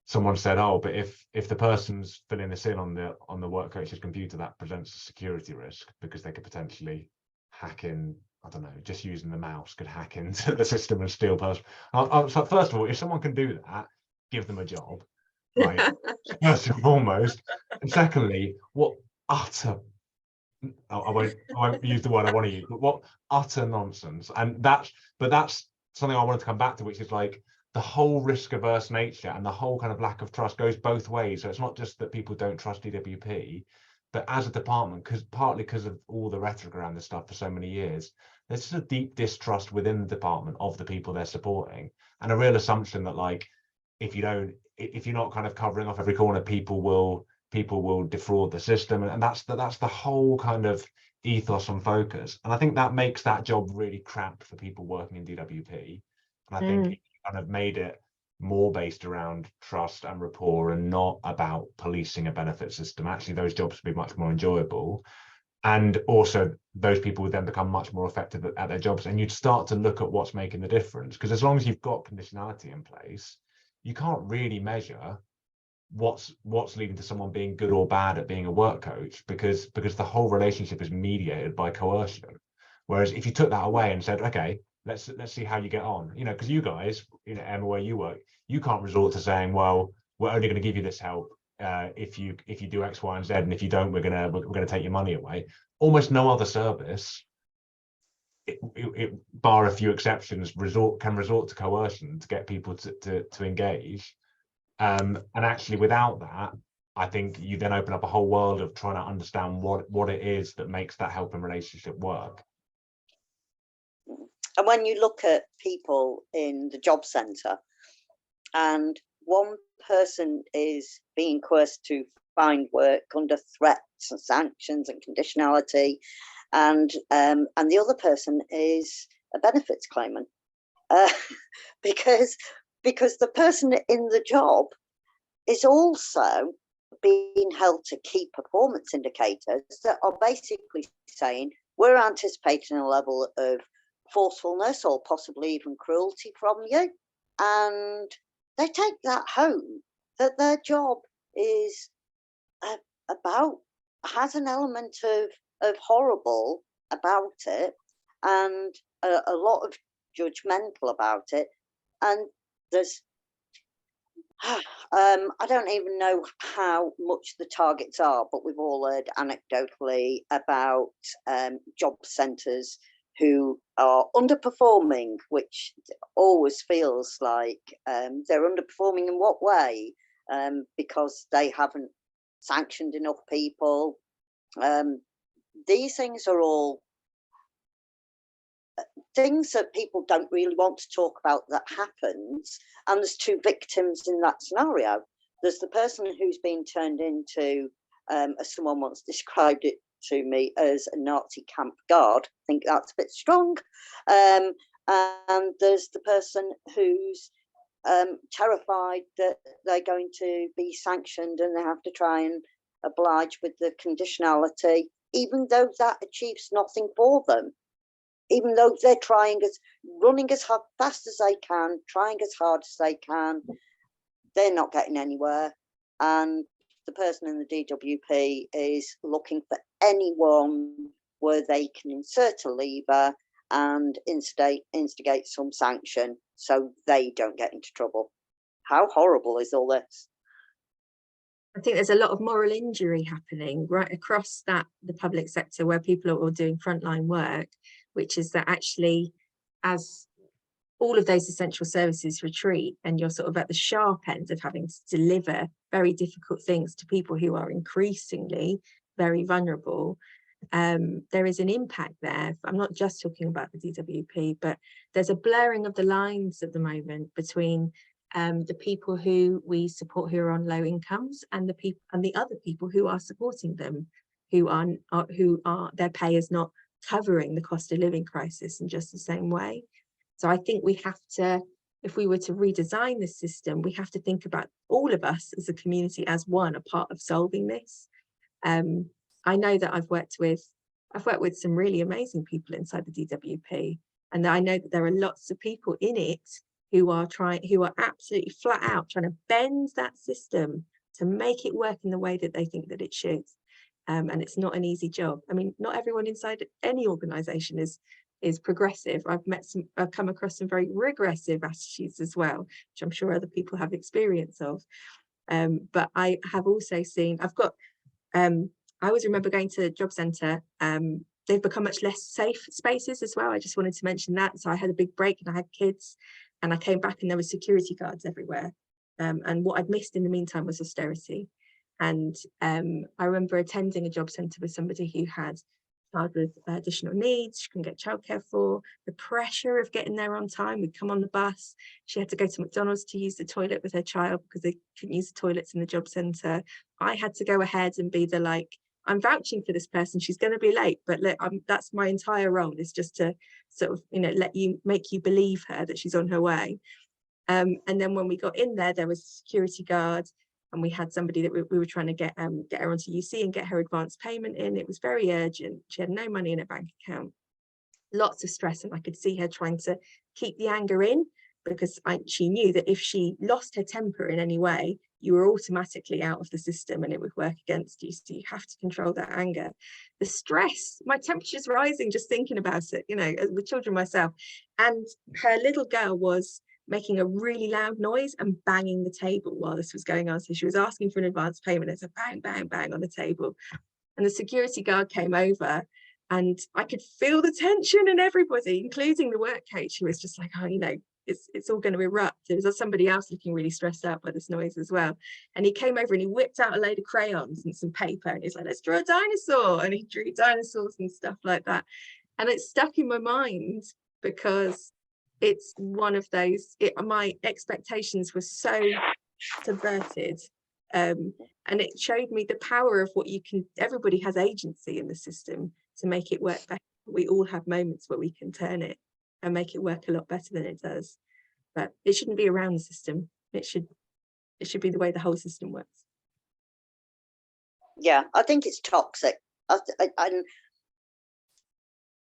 someone said, oh, but if the person's filling this in on the work coach's computer, that presents a security risk because they could potentially hack in, I don't know, just using the mouse could hack into the system and steal person. So first of all, if someone can do that, give them a job, right? First and foremost. And secondly, what utter, I won't use the word I want to use, but what utter nonsense. And that's something I wanted to come back to, which is like, the whole risk averse nature and the whole kind of lack of trust goes both ways. So it's not just that people don't trust DW&P, but as a department, partly because of all the rhetoric around this stuff for so many years, there's just a deep distrust within the department of the people they're supporting, and a real assumption that like, if you're not kind of covering off every corner, people will defraud the system, and that's the whole kind of ethos and focus. And I think that makes that job really cramped for people working in DW&P. And I think it kind of made it more based around trust and rapport and not about policing a benefit system. Actually, those jobs would be much more enjoyable. And also those people would then become much more effective at their jobs. And you'd start to look at what's making the difference. Because as long as you've got conditionality in place, you can't really measure what's leading to someone being good or bad at being a work coach, because the whole relationship is mediated by coercion. Whereas if you took that away and said, okay, let's see how you get on, you know, because you guys, you know, Emma, where you work, you can't resort to saying, well, we're only going to give you this help if you do X, Y, and Z, and if you don't, we're gonna take your money away. Almost no other service, bar a few exceptions, can resort to coercion to get people to engage. And actually, without that, I think you then open up a whole world of trying to understand what it is that makes that helping relationship work. And when you look at people in the job centre, and one person is being coerced to find work under threats and sanctions and conditionality, and the other person is a benefits claimant, because the person in the job is also being held to key performance indicators that are basically saying we're anticipating a level of forcefulness or possibly even cruelty from you, and they take that home, that their job is has an element of horrible about it, and a lot of judgmental about it. And there's I don't even know how much the targets are, but we've all heard anecdotally about job centres who are underperforming, which always feels like they're underperforming in what way? Because they haven't sanctioned enough people. These things are all things that people don't really want to talk about that happens, and there's two victims in that scenario. There's the person who's been turned into, as someone once described it to me, as a Nazi camp guard. I think that's a bit strong. And there's the person who's terrified that they're going to be sanctioned and they have to try and oblige with the conditionality, even though that achieves nothing for them. even though they're running as fast as they can, trying as hard as they can, they're not getting anywhere. And the person in the DWP is looking for anyone where they can insert a lever and instigate some sanction so they don't get into trouble. How horrible is all this? I think there's a lot of moral injury happening right across the public sector, where people are all doing frontline work, which is that actually, as all of those essential services retreat and you're sort of at the sharp end of having to deliver very difficult things to people who are increasingly very vulnerable, there is an impact there. I'm not just talking about the DWP, but there's a blurring of the lines at the moment between the people who we support who are on low incomes and the other people who are supporting them, who are their pay is not covering the cost of living crisis in just the same way. So I think we have to, if we were to redesign the system, we have to think about all of us as a community as one, a part of solving this. I know that I've worked with some really amazing people inside the DWP, and I know that there are lots of people in it who are absolutely flat out trying to bend that system to make it work in the way that they think that it should. And it's not an easy job. I mean, not everyone inside any organisation is progressive. I've come across some very regressive attitudes as well, which I'm sure other people have experience of. But I have also seen, I always remember going to the job centre. They've become much less safe spaces as well. I just wanted to mention that. So I had a big break and I had kids, and I came back and there were security guards everywhere. And what I'd missed in the meantime was austerity. And I remember attending a job centre with somebody who had a child with additional needs. She couldn't get childcare for. The pressure of getting there on time. We'd come on the bus. She had to go to McDonald's to use the toilet with her child because they couldn't use the toilets in the job centre. I had to go ahead and be the I'm vouching for this person, she's going to be late, but look, that's my entire role, is just to sort of, make you believe her that she's on her way. And then when we got in there was a security guard, and we had somebody that we were trying to get her onto UC and get her advance payment in. It was very urgent. She had no money in her bank account, lots of stress, and I could see her trying to keep the anger in, because she knew that if she lost her temper in any way, you were automatically out of the system and it would work against you. So you have to control that anger. The stress, my temperature's rising just thinking about it, with children myself. And her little girl was making a really loud noise and banging the table while this was going on. So she was asking for an advance payment. It's a bang, bang, bang on the table. And the security guard came over, and I could feel the tension in everybody, including the work coach, who was just like, it's all going to erupt. There was somebody else looking really stressed out by this noise as well. And he came over and he whipped out a load of crayons and some paper, and he's like, let's draw a dinosaur. And he drew dinosaurs and stuff like that. And it stuck in my mind because it's one of those, my expectations were so subverted. And it showed me the power of everybody has agency in the system to make it work better. We all have moments where we can turn it and make it work a lot better than it does. But it shouldn't be around the system. It should be the way the whole system works. Yeah, I think it's toxic. And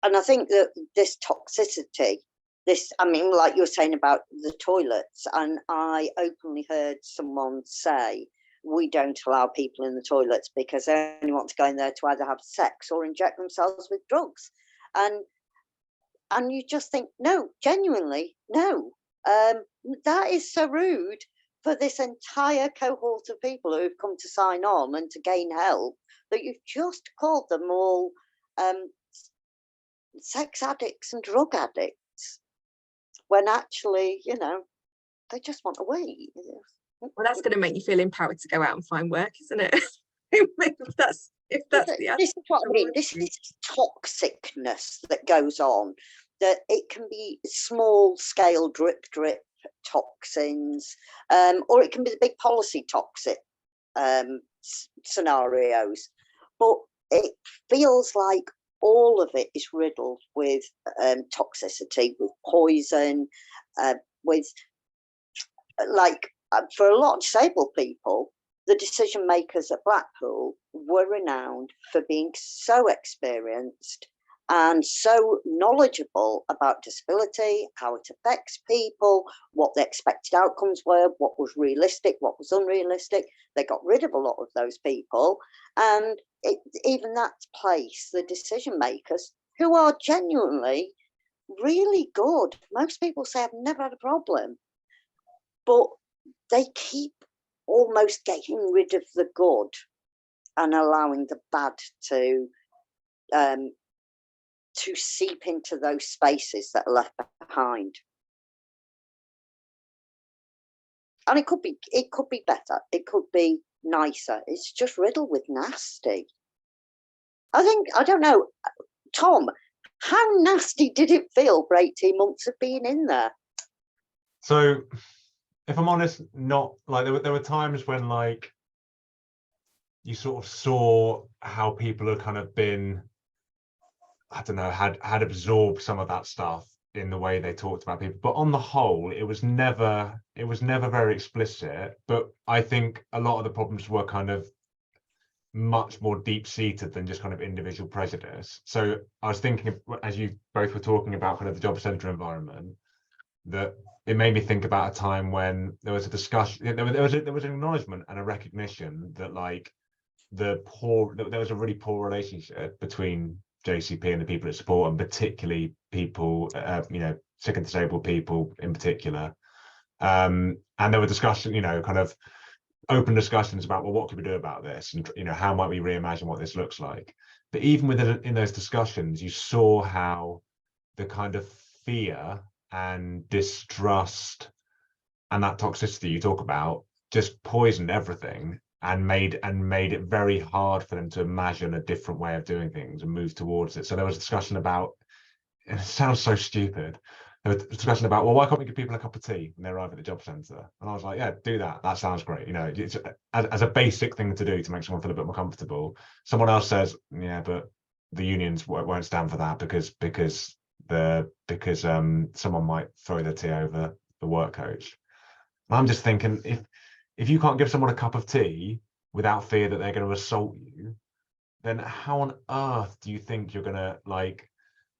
I think that this toxicity, like you were saying about the toilets, and I openly heard someone say, we don't allow people in the toilets because they only want to go in there to either have sex or inject themselves with drugs. And you just think, no, genuinely, no. That is so rude for this entire cohort of people who've come to sign on and to gain help, that you've just called them all sex addicts and drug addicts, when actually, they just want to wait. Well, that's going to make you feel empowered to go out and find work, isn't it? if that's the this is what I mean. This is toxicness that goes on. That it can be small scale drip toxins, or it can be the big policy toxic scenarios. But it feels like all of it is riddled with toxicity, with poison, with for a lot of disabled people, the decision makers at Blackpool were renowned for being so experienced and so knowledgeable about disability, how it affects people, what the expected outcomes were, what was realistic, what was unrealistic. They got rid of a lot of those people, and even that place, the decision makers, who are genuinely really good. Most people say, I've never had a problem, but they keep almost getting rid of the good and allowing the bad to seep into those spaces that are left behind. And it could be better, it could be nicer. It's just riddled with nasty. I don't know, Tom, how nasty did it feel for 18 months of being in there? So if I'm honest, not like there were times when like you sort of saw how people had kind of been, I don't know, had absorbed some of that stuff in the way they talked about people. But on the whole, it was never very explicit. But I think a lot of the problems were kind of much more deep-seated than just kind of individual prejudice. So I was thinking of, as you both were talking about kind of the job centre environment, that it made me think about a time when there was a discussion, there was an acknowledgement and a recognition that like there was a really poor relationship between JCP and the people it support, and particularly people, sick and disabled people in particular. And there were discussion, kind of open discussions about, well, what could we do about this, and how might we reimagine what this looks like. But even within those discussions, you saw how the kind of fear and distrust and that toxicity you talk about just poisoned everything and made it very hard for them to imagine a different way of doing things and move towards it. So there was a discussion about, and it sounds so stupid, there was a discussion about, well, why can't we give people a cup of tea when they arrive at the job centre? And I was like, yeah, do that. That sounds great. It's as a basic thing to do to make someone feel a bit more comfortable. Someone else says, yeah, but the unions won't stand for that because someone might throw the tea over the work coach. And I'm just thinking, if you can't give someone a cup of tea without fear that they're going to assault you, then how on earth do you think you're going to like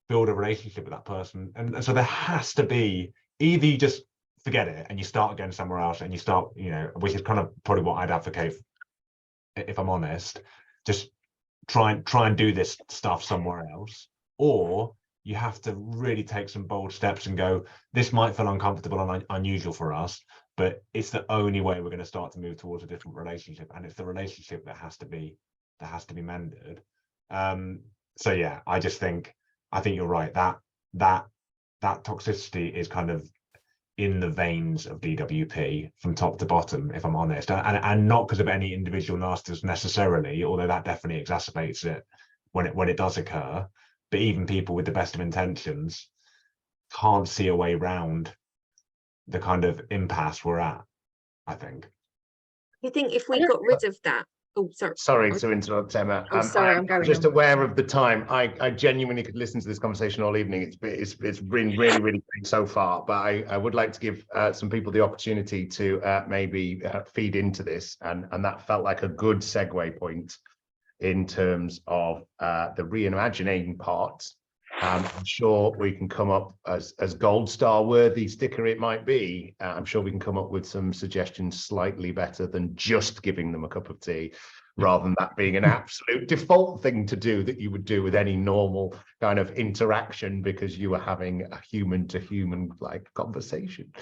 build a relationship with that person? And so there has to be, either you just forget it and you start again somewhere else and you start, which is kind of probably what I'd advocate, if I'm honest, just try and do this stuff somewhere else, or you have to really take some bold steps and go, this might feel uncomfortable and unusual for us, but it's the only way we're going to start to move towards a different relationship, and it's the relationship that has to be mended. So yeah, I think you're right, that toxicity is kind of in the veins of DW&P from top to bottom, if I'm honest, and not because of any individual nastiness necessarily, although that definitely exacerbates it when it does occur. But even people with the best of intentions can't see a way around the kind of impasse we're at, I think. You think if we got rid of that? Oh, sorry. Sorry to interrupt, Emma. Oh, sorry, I'm going just on. aware of the time. I genuinely could listen to this conversation all evening. It's been really, really great so far, but I would like to give some people the opportunity to maybe feed into this, and that felt like a good segue point in terms of the reimagining part. I'm sure we can come up, as gold star worthy sticker it might be, I'm sure we can come up with some suggestions slightly better than just giving them a cup of tea, rather than that being an absolute default thing to do that you would do with any normal kind of interaction because you were having a human to human like conversation.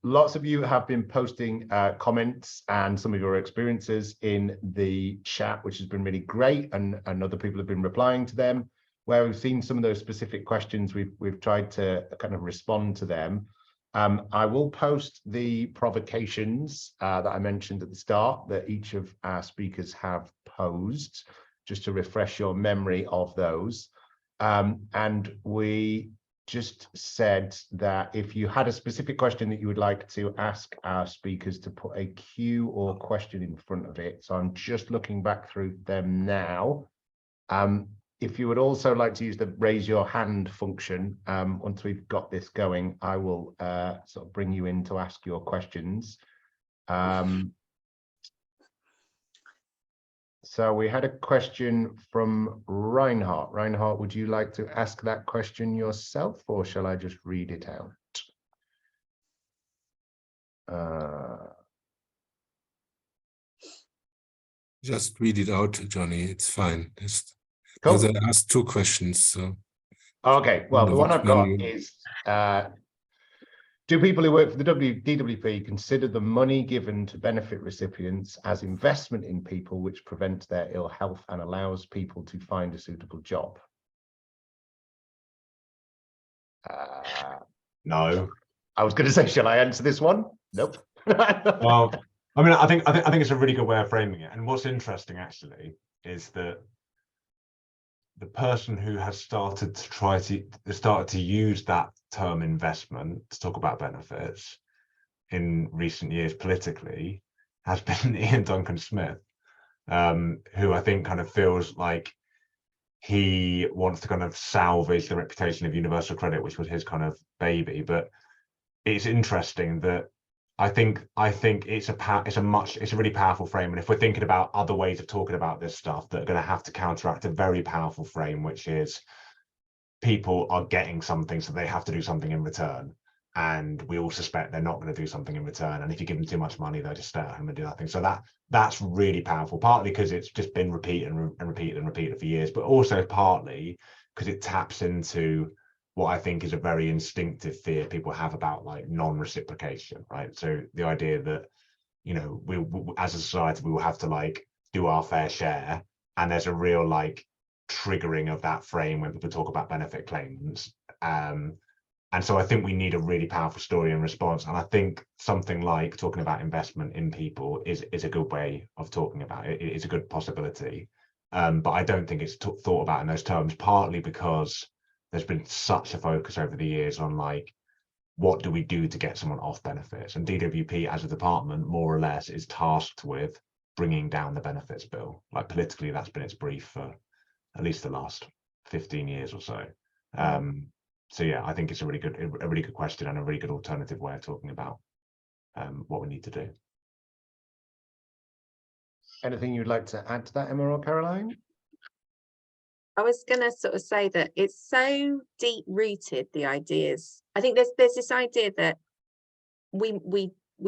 Lots of you have been posting comments and some of your experiences in the chat, which has been really great, and other people have been replying to them. Where we've seen some of those specific questions, we've tried to kind of respond to them. I will post the provocations that I mentioned at the start that each of our speakers have posed, just to refresh your memory of those. And we just said that if you had a specific question that you would like to ask our speakers, to put a Q or question in front of it. So I'm just looking back through them now. If you would also like to use the raise your hand function, once we've got this going, I will sort of bring you in to ask your questions. So So we had a question from Reinhardt. Reinhardt, would you like to ask that question yourself, or shall I just read it out? Just read it out, Johnny. It's fine. Cool. Because I asked 2 questions. So Okay. Well, the one I've got you... is, do people who work for the DW&P consider the money given to benefit recipients as investment in people, which prevents their ill health and allows people to find a suitable job? No. I was going to say, shall I answer this one? Nope. Well, I mean, I think it's a really good way of framing it. And what's interesting actually is that the person who has started to use that term investment to talk about benefits in recent years politically has been Ian Duncan Smith, who I think kind of feels like he wants to kind of salvage the reputation of universal credit, which was his kind of baby. But it's interesting that I think it's a really powerful frame. And if we're thinking about other ways of talking about this stuff that are going to have to counteract a very powerful frame, which is people are getting something, so they have to do something in return. And we all suspect they're not going to do something in return. And if you give them too much money, they'll just stay at home and do nothing. So that's really powerful, partly because it's just been repeated and repeated and repeated for years, but also partly because it taps into what I think is a very instinctive fear people have about like non-reciprocation, right? So the idea that, you know, we as a society, we will have to like do our fair share. And there's a real like triggering of that frame when people talk about benefit claimants. And so I think we need a really powerful story in response. And I think something like talking about investment in people is a good way of talking about it. It is a good possibility. But I don't think it's thought about in those terms, partly because there's been such a focus over the years on like, what do we do to get someone off benefits? And DW&P as a department, more or less, is tasked with bringing down the benefits bill. Like politically, that's been its brief for at least the last 15 years or so. So yeah, I think it's a really good question and a really good alternative way of talking about what we need to do. Anything you'd like to add to that, Emma or Caroline? I was going to sort of say that it's so deep rooted, the ideas. I think there's this idea that we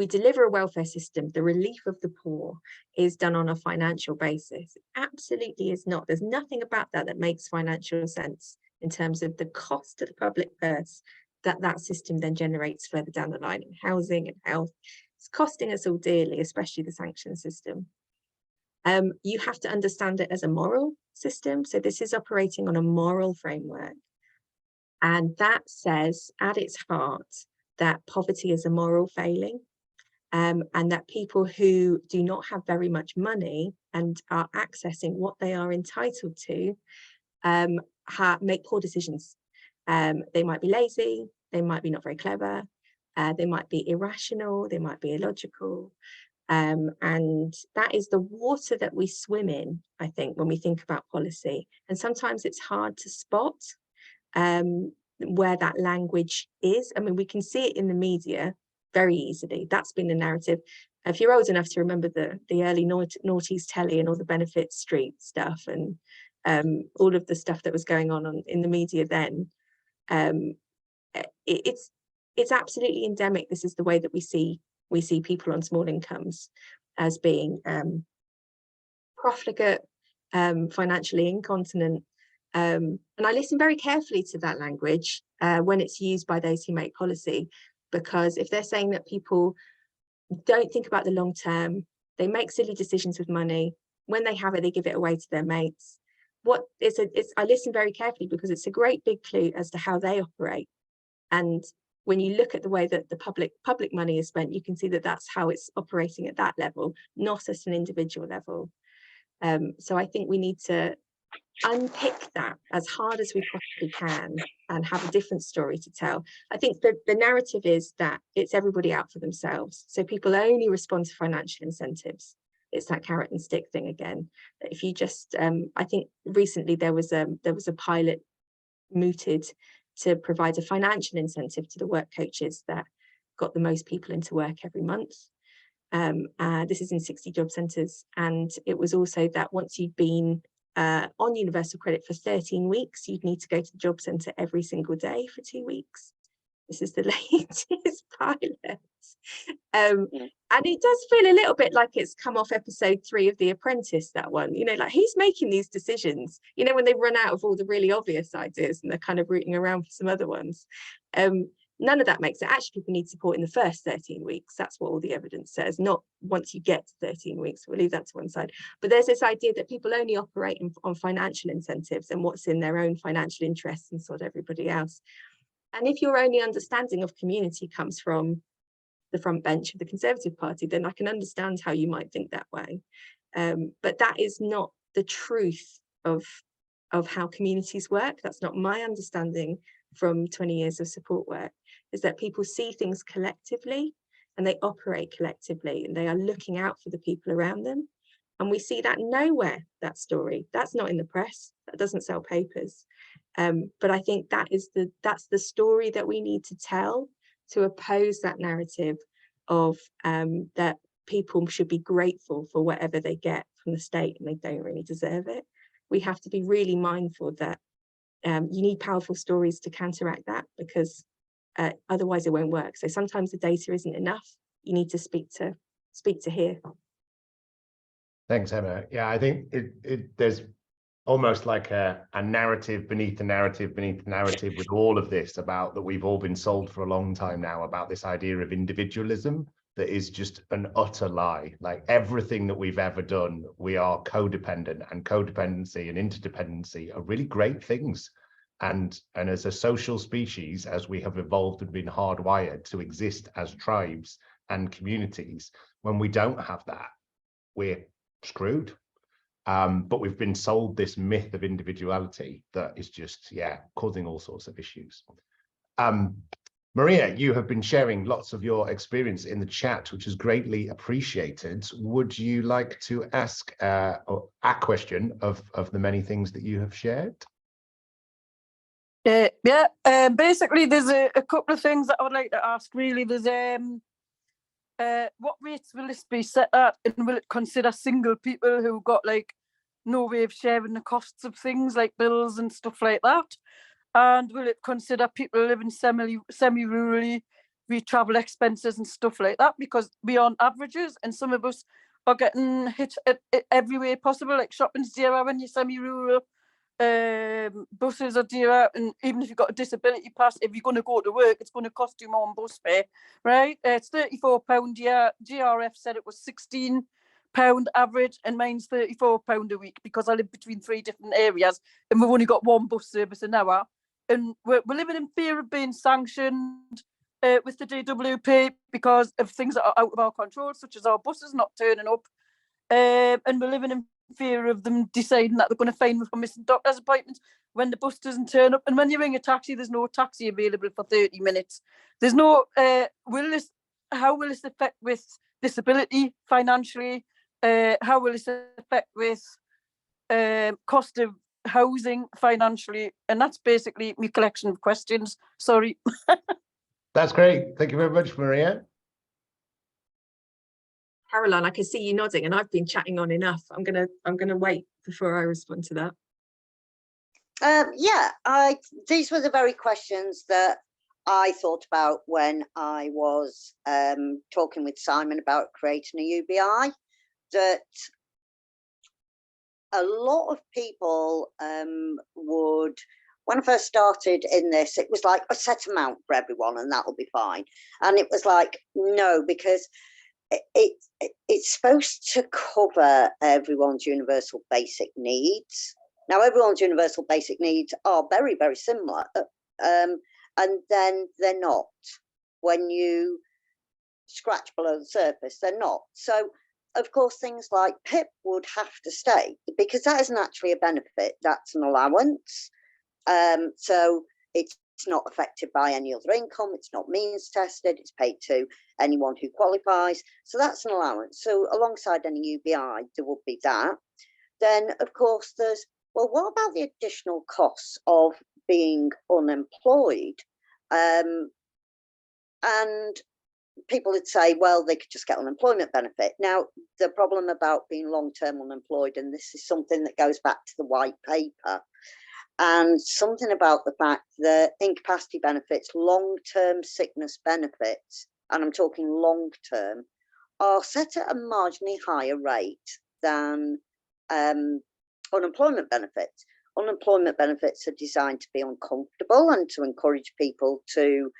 deliver a welfare system. The relief of the poor is done on a financial basis. It absolutely is not. There's nothing about that makes financial sense in terms of the cost to the public purse that system then generates further down the line in housing and health. It's costing us all dearly, especially the sanction system. You have to understand it as a moral system. So this is operating on a moral framework. And that says at its heart that poverty is a moral failing, and that people who do not have very much money and are accessing what they are entitled to make poor decisions. They might be lazy, they might be not very clever, they might be irrational, they might be illogical. And that is the water that we swim in, I think, when we think about policy. And sometimes it's hard to spot where that language is. I mean, we can see it in the media very easily. That's been the narrative. If you're old enough to remember the early noughties telly and all the benefit street stuff and all of the stuff that was going on in the media then, it's absolutely endemic. This is the way that we see people on small incomes as being profligate, financially incontinent. And I listen very carefully to that language when it's used by those who make policy, because if they're saying that people don't think about the long term, they make silly decisions with money, when they have it, they give it away to their mates. I listen very carefully because it's a great big clue as to how they operate. And when you look at the way that the public money is spent, you can see that that's how it's operating at that level, not at an individual level. So I think we need to unpick that as hard as we possibly can and have a different story to tell. I think that the narrative is that it's everybody out for themselves. So people only respond to financial incentives. It's that carrot and stick thing again. If you just, I think recently there was a pilot mooted to provide a financial incentive to the work coaches that got the most people into work every month. This is in 60 job centres. And it was also that once you'd been on universal credit for 13 weeks, you'd need to go to the job centre every single day for 2 weeks. This is the latest pilot. And it does feel a little bit like it's come off episode 3 of The Apprentice, that one, you know, like who's making these decisions, you know, when they run out of all the really obvious ideas and they're kind of rooting around for some other ones. None of that makes it. Actually, people need support in the first 13 weeks. That's what all the evidence says, not once you get to 13 weeks. We'll leave that to one side. But there's this idea that people only operate on financial incentives and what's in their own financial interests and sort of everybody else. And if your only understanding of community comes from the front bench of the Conservative Party, then I can understand how you might think that way. But that is not the truth of how communities work. That's not my understanding from 20 years of support work, is that people see things collectively and they operate collectively and they are looking out for the people around them. And we see that nowhere, that story. That's not in the press. That doesn't sell papers. But I think that's the story that we need to tell to oppose that narrative of that people should be grateful for whatever they get from the state and they don't really deserve it. We have to be really mindful that you need powerful stories to counteract that, because otherwise it won't work. So sometimes the data isn't enough. You need to speak to hear. Thanks, Emma. Yeah, I think there's almost like a narrative beneath the narrative beneath the narrative with all of this about that we've all been sold for a long time now about this idea of individualism that is just an utter lie. Like everything that we've ever done, we are codependent, and codependency and interdependency are really great things. And as a social species, as we have evolved and been hardwired to exist as tribes and communities, when we don't have that, we're screwed. But we've been sold this myth of individuality that is just, causing all sorts of issues. Maria, you have been sharing lots of your experience in the chat, which is greatly appreciated. Would you like to ask a question of the many things that you have shared? Basically, there's a couple of things that I would like to ask, really. There's what rates will this be set at, and will it consider single people who got like no way of sharing the costs of things like bills and stuff like that? And will it consider people living semi-rurally, with travel expenses and stuff like that? Because we are on averages, and some of us are getting hit at every way possible, like shopping's dearer when you're semi-rural, buses are dearer, and even if you've got a disability pass, if you're going to go to work, it's going to cost you more on bus fare, right? It's £34 a year. GRF said it was £16 average, and mine's £34 a week, because I live between 3 different areas and we've only got one bus service an hour, and we're living in fear of being sanctioned with the DW&P because of things that are out of our control, such as our buses not turning up, and we're living in fear of them deciding that they're going to fine me for missing doctor's appointments when the bus doesn't turn up. And when you ring a taxi, there's no taxi available for 30 minutes. There's no how will this affect with disability financially? How will this affect with cost of housing financially? And that's basically my collection of questions. Sorry. That's great. Thank you very much, Maria. Caroline, I can see you nodding, and I've been chatting on enough. I'm gonna wait before I respond to that. These were the very questions that I thought about when I was talking with Simon about creating a UBI. That a lot of people would, when I first started in this, it was like a set amount for everyone and that'll be fine. And it was like, no, because it's supposed to cover everyone's universal basic needs. Now, everyone's universal basic needs are very, very similar, and then they're not. When you scratch below the surface, they're not. So, of course, things like PIP would have to stay, because that isn't actually a benefit, that's an allowance. So it's not affected by any other income, it's not means tested, it's paid to anyone who qualifies. So that's an allowance. So alongside any UBI, there would be that. Then, of course, there's, well, what about the additional costs of being unemployed? And people would say, well, they could just get unemployment benefit. Now, the problem about being long-term unemployed, and this is something that goes back to the white paper, and something about the fact that incapacity benefits, long-term sickness benefits, and I'm talking long-term, are set at a marginally higher rate than unemployment benefits. Unemployment benefits are designed to be uncomfortable and to encourage people to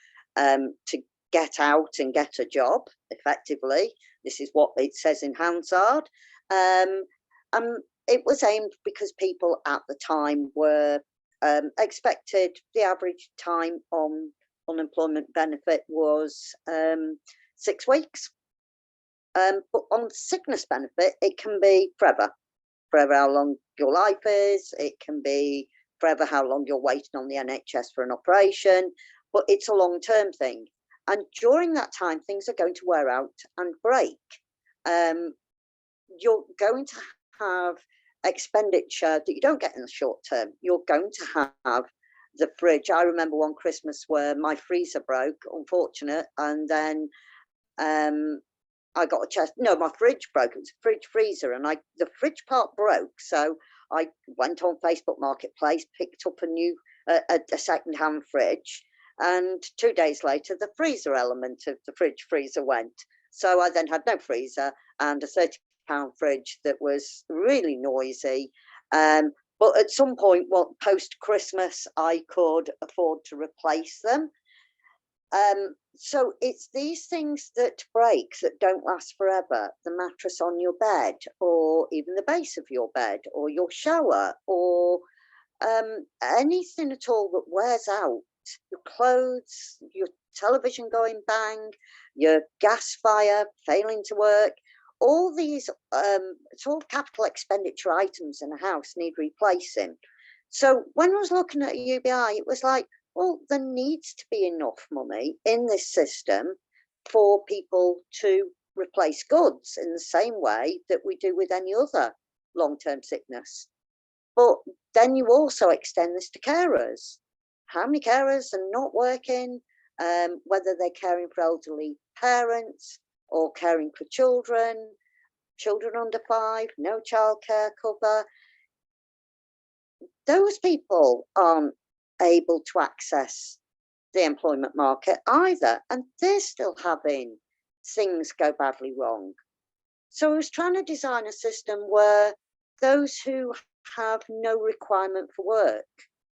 get out and get a job effectively. This is what it says in Hansard. It was aimed because people at the time were expected, the average time on unemployment benefit was 6 weeks. But on sickness benefit, it can be forever how long your life is. It can be forever how long you're waiting on the NHS for an operation, but it's a long-term thing. And during that time, things are going to wear out and break. You're going to have expenditure that you don't get in the short term. You're going to have the fridge. I remember one Christmas where my freezer broke, unfortunate, and then I got my fridge broke. It was a fridge freezer, and the fridge part broke. So I went on Facebook Marketplace, picked up a second-hand fridge, and 2 days later, the freezer element of the fridge freezer went. So I then had no freezer and a £30 fridge that was really noisy. But at some point, post-Christmas, I could afford to replace them. So it's these things that break, that don't last forever. The mattress on your bed, or even the base of your bed, or your shower, or anything at all that wears out. Your clothes, your television going bang, your gas fire failing to work. All these sort of capital expenditure items in a house need replacing. So when I was looking at a UBI, it was like, well, there needs to be enough money in this system for people to replace goods in the same way that we do with any other long-term sickness. But then you also extend this to carers. How many carers are not working, whether they're caring for elderly parents or caring for children under 5, no childcare cover. Those people aren't able to access the employment market either, and they're still having things go badly wrong. So I was trying to design a system where those who have no requirement for work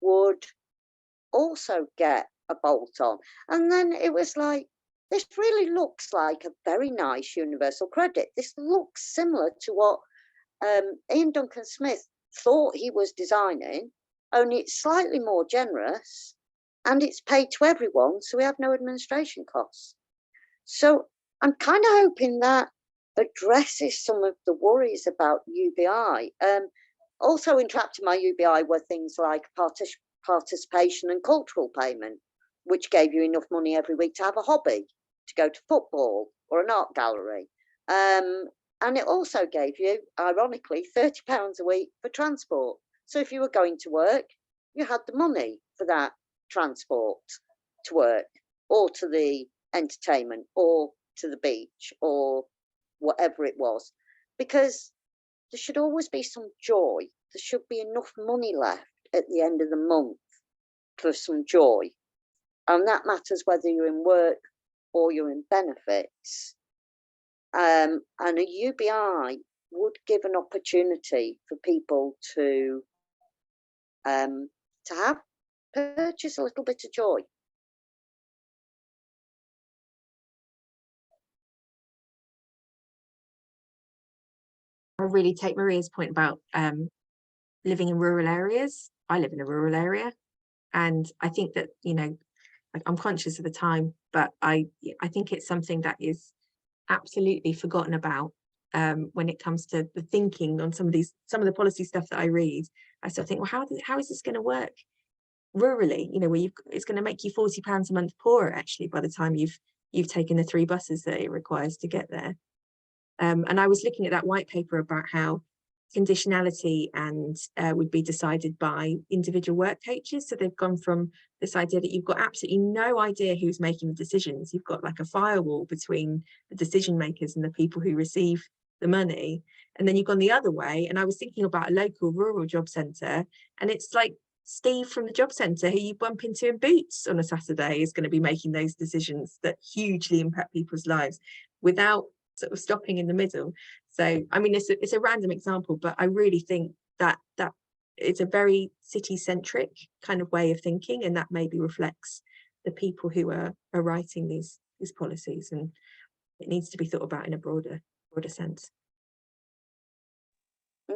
would also get a bolt on. And then it was like, this really looks like a very nice universal credit. This looks similar to what Ian Duncan Smith thought he was designing, only it's slightly more generous and it's paid to everyone, so we have no administration costs. So I'm kind of hoping that addresses some of the worries about UBI. Also entrapped in my UBI were things like participation and cultural payment, which gave you enough money every week to have a hobby, to go to football or an art gallery. And it also gave you, ironically, £30 a week for transport. So if you were going to work, you had the money for that transport to work, or to the entertainment, or to the beach, or whatever it was. Because there should always be some joy. There should be enough money left at the end of the month for some joy. And that matters whether you're in work or you're in benefits. And a UBI would give an opportunity for people to purchase a little bit of joy. I really take Maria's point about living in rural areas. I live in a rural area, and I think that, you know, I'm conscious of the time, but I think it's something that is absolutely forgotten about when it comes to the thinking on some of the policy stuff that I read. I still think, well, how is this going to work rurally? You know, where it's going to make you £40 a month poorer actually by the time you've taken the 3 buses that it requires to get there. And I was looking at that white paper about how conditionality and would be decided by individual work coaches. So they've gone from this idea that you've got absolutely no idea who's making the decisions. You've got like a firewall between the decision makers and the people who receive the money. And then you've gone the other way. And I was thinking about a local rural job centre, and it's like Steve from the job centre who you bump into in Boots on a Saturday is going to be making those decisions that hugely impact people's lives without sort of stopping in the middle. So I mean, it's a random example, but I really think that it's a very city-centric kind of way of thinking, and that maybe reflects the people who are writing these policies, and it needs to be thought about in a broader sense.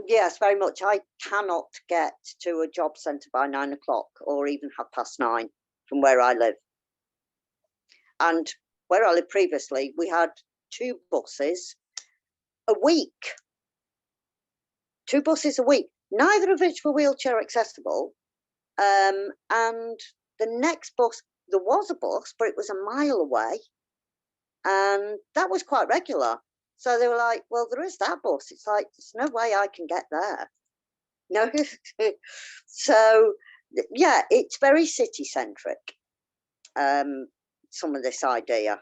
Yes, very much. I cannot get to a job centre by 9 o'clock or even 9:30 from where I live. And where I lived previously, we had 2 buses a week. 2 buses a week, neither of which were wheelchair accessible. And the next bus, there was a bus, but it was a mile away. And that was quite regular. So they were like, well, there is that bus. It's like, there's no way I can get there. No. So, yeah, it's very city-centric, some of these ideas.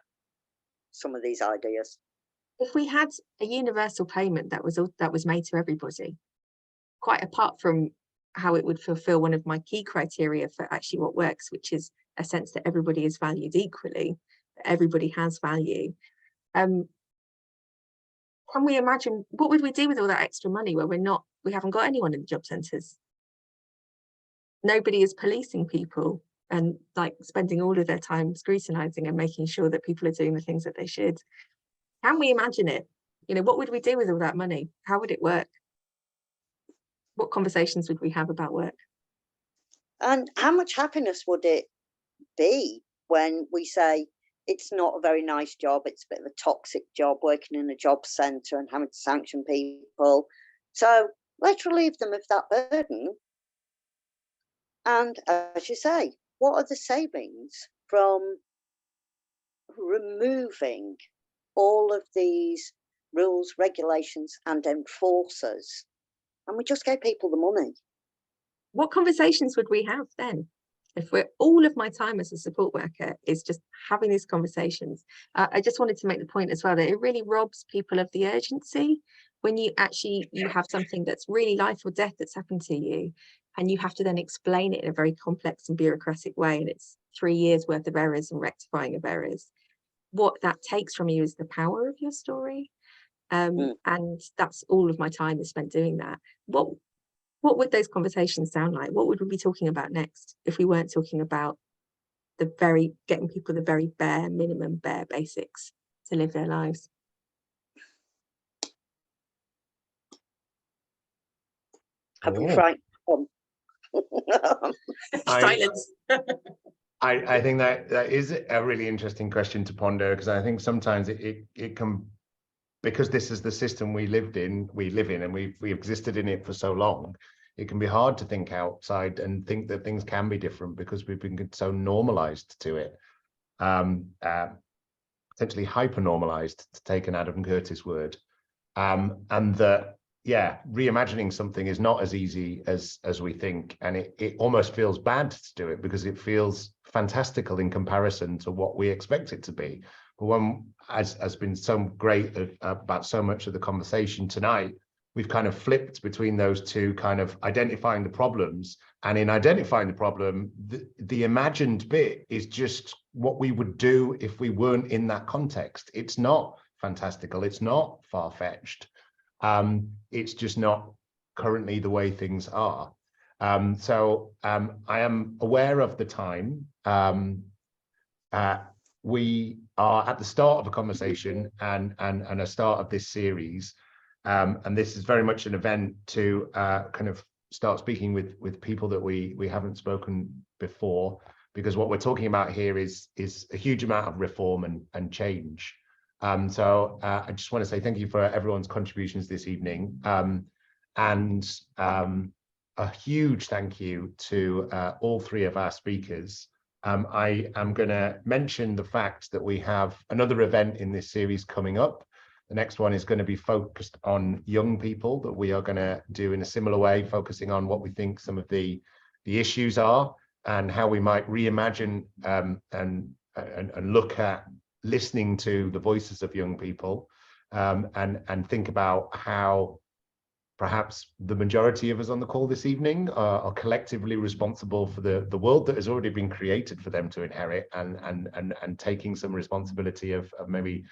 If we had a universal payment that was made to everybody, quite apart from how it would fulfill one of my key criteria for actually what works, which is a sense that everybody is valued equally, that everybody has value. Can we imagine, what would we do with all that extra money where we haven't got anyone in the job centres? Nobody is policing people and like spending all of their time scrutinising and making sure that people are doing the things that they should. Can we imagine it? You know, what would we do with all that money? How would it work? What conversations would we have about work? And how much happiness would it be when we say, it's not a very nice job, it's a bit of a toxic job working in a job centre and having to sanction people. So let's relieve them of that burden. And as you say, what are the savings from removing all of these rules, regulations and enforcers? And we just gave people the money. What conversations would we have then? If all of my time as a support worker is just having these conversations. I just wanted to make the point as well that it really robs people of the urgency when you have something that's really life or death that's happened to you, and you have to then explain it in a very complex and bureaucratic way, and it's 3 years worth of errors and rectifying of errors. What that takes from you is the power of your story, and that's all of my time is spent doing that. What would those conversations sound like? What would we be talking about next if we weren't talking about getting people the very bare minimum, bare basics to live their lives? Happy Frank. Silence. I think that is a really interesting question to ponder, because I think sometimes it can, because this is the system we live in, and we existed in it for so long, it can be hard to think outside and think that things can be different because we've been so normalized to it, potentially hyper normalized, to take an Adam Curtis word, and that, yeah, reimagining something is not as easy as we think, and it almost feels bad to do it because it feels fantastical in comparison to what we expect it to be. But one has been so great about so much of the conversation tonight, we've kind of flipped between those two, kind of identifying the problems, and in identifying the problem, the imagined bit is just what we would do if we weren't in that context. It's not fantastical, it's not far-fetched, it's just not currently the way things are. So I am aware of the time. We are at the start of a conversation and a start of this series, and this is very much an event to kind of start speaking with people that we haven't spoken before, because what we're talking about here is a huge amount of reform and change. So I just want to say thank you for everyone's contributions this evening, and a huge thank you to all 3 of our speakers. I am going to mention the fact that we have another event in this series coming up, The next one is going to be focused on young people, that we are going to do in a similar way, focusing on what we think some of the issues are and how we might reimagine and look at listening to the voices of young people, and think about how perhaps the majority of us on the call this evening are collectively responsible for the world that has already been created for them to inherit, and taking some responsibility of maybe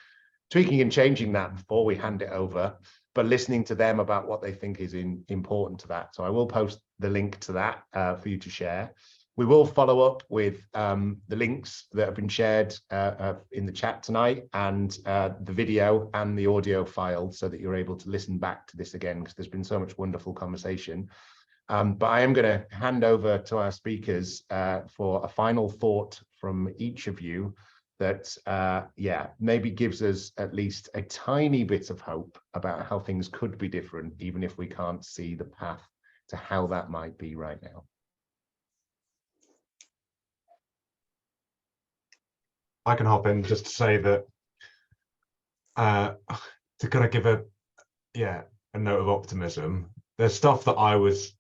tweaking and changing that before we hand it over, but listening to them about what they think is important to that. So I will post the link to that for you to share. We will follow up with the links that have been shared in the chat tonight, and the video and the audio file, so that you're able to listen back to this again, because there's been so much wonderful conversation. But I am going to hand over to our speakers for a final thought from each of you that, yeah, maybe gives us at least a tiny bit of hope about how things could be different, even if we can't see the path to how that might be right now. I can hop in just to say that to kind of give a note of optimism. There's stuff that I was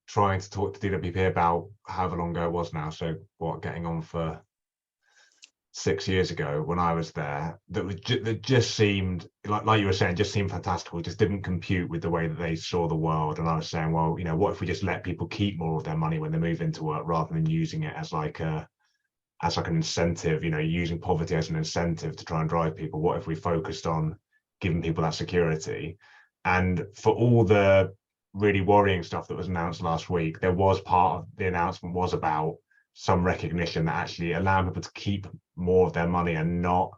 trying to talk to DW&P about however long ago it was now, so what, getting on for 6 years ago when I was there, that just seemed like you were saying, just seemed fantastical. It just didn't compute with the way that they saw the world. And I was saying, well, you know, what if we just let people keep more of their money when they move into work, rather than using it as like an incentive, you know, using poverty as an incentive to try and drive people? What if we focused on giving people that security? And for all the really worrying stuff that was announced last week, there was part of the announcement was about some recognition that actually allowing people to keep more of their money and not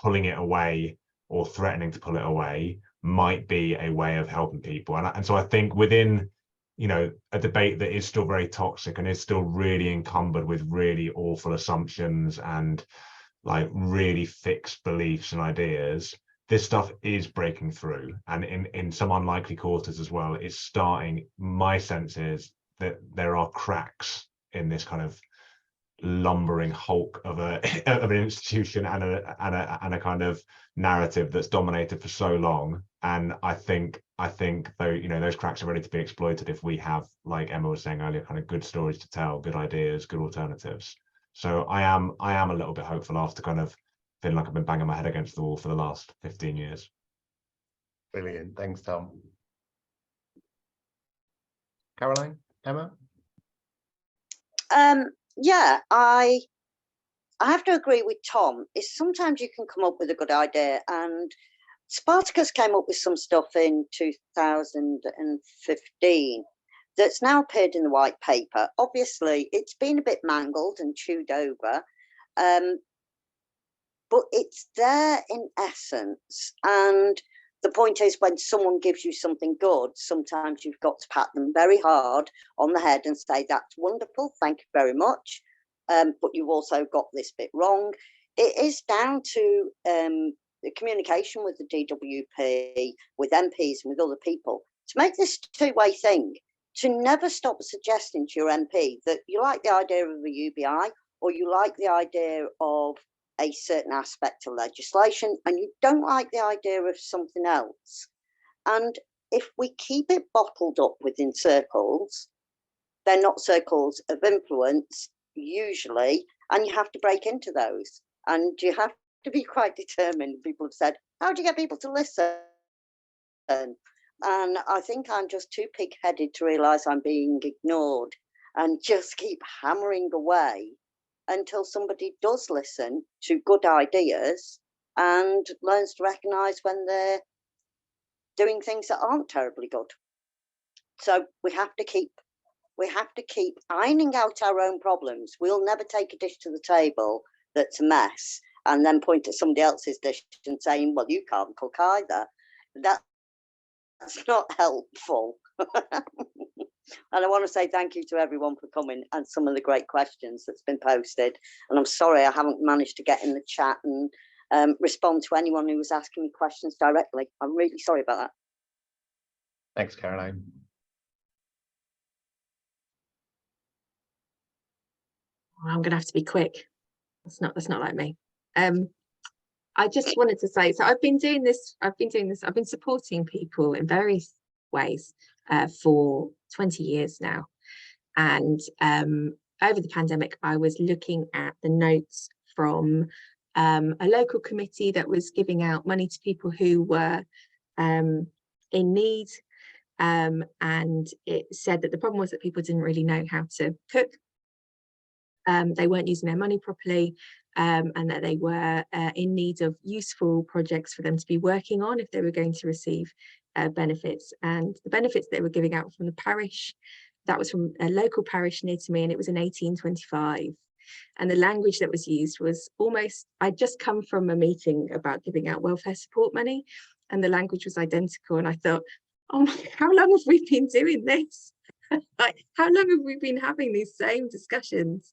pulling it away or threatening to pull it away might be a way of helping people. And so I think within, you know, a debate that is still very toxic and is still really encumbered with really awful assumptions and like really fixed beliefs and ideas, this stuff is breaking through, and in some unlikely quarters as well, it's starting. My sense is that there are cracks in this kind of lumbering hulk of an institution and a kind of narrative that's dominated for so long. And I think though, you know, those cracks are ready to be exploited if we have, like Emma was saying earlier, kind of good stories to tell, good ideas, good alternatives. So I am a little bit hopeful after kind of feeling like I've been banging my head against the wall for the last 15 years. Brilliant. Thanks, Tom. Caroline, Emma? Yeah, I have to agree with Tom. Is sometimes you can come up with a good idea, and Spartacus came up with some stuff in 2015 that's now appeared in the white paper. Obviously, it's been a bit mangled and chewed over, but it's there in essence. And the point is, when someone gives you something good, sometimes you've got to pat them very hard on the head and say, that's wonderful, thank you very much. But you've also got this bit wrong. It is down to the communication with the DW&P, with MPs and with other people, to make this two-way thing, to never stop suggesting to your MP that you like the idea of a UBI, or you like the idea of a certain aspect of legislation, and you don't like the idea of something else. And if we keep it bottled up within circles, they're not circles of influence usually, and you have to break into those, and you have to be quite determined. People have said, how do you get people to listen? And I think I'm just too pig-headed to realise I'm being ignored, and just keep hammering away until somebody does listen to good ideas and learns to recognise when they're doing things that aren't terribly good. So we have to keep ironing out our own problems. We'll never take a dish to the table that's a mess and then point at somebody else's dish and saying, well, you can't cook either. That's not helpful. And I want to say thank you to everyone for coming and some of the great questions that's been posted. And I'm sorry I haven't managed to get in the chat and respond to anyone who was asking me questions directly. I'm really sorry about that. Thanks, Caroline. I'm gonna have to be quick. That's not like me. I just wanted to say, so I've been supporting people in various ways for 20 years now. And over the pandemic, I was looking at the notes from a local committee that was giving out money to people who were in need. And it said that the problem was that people didn't really know how to cook. They weren't using their money properly, and that they were in need of useful projects for them to be working on if they were going to receive benefits. And the benefits they were giving out from the parish, that was from a local parish near to me, and it was in 1825. And the language that was used was almost, I'd just come from a meeting about giving out welfare support money, and the language was identical. And I thought, oh my, how long have we been doing this? Like, how long have we been having these same discussions?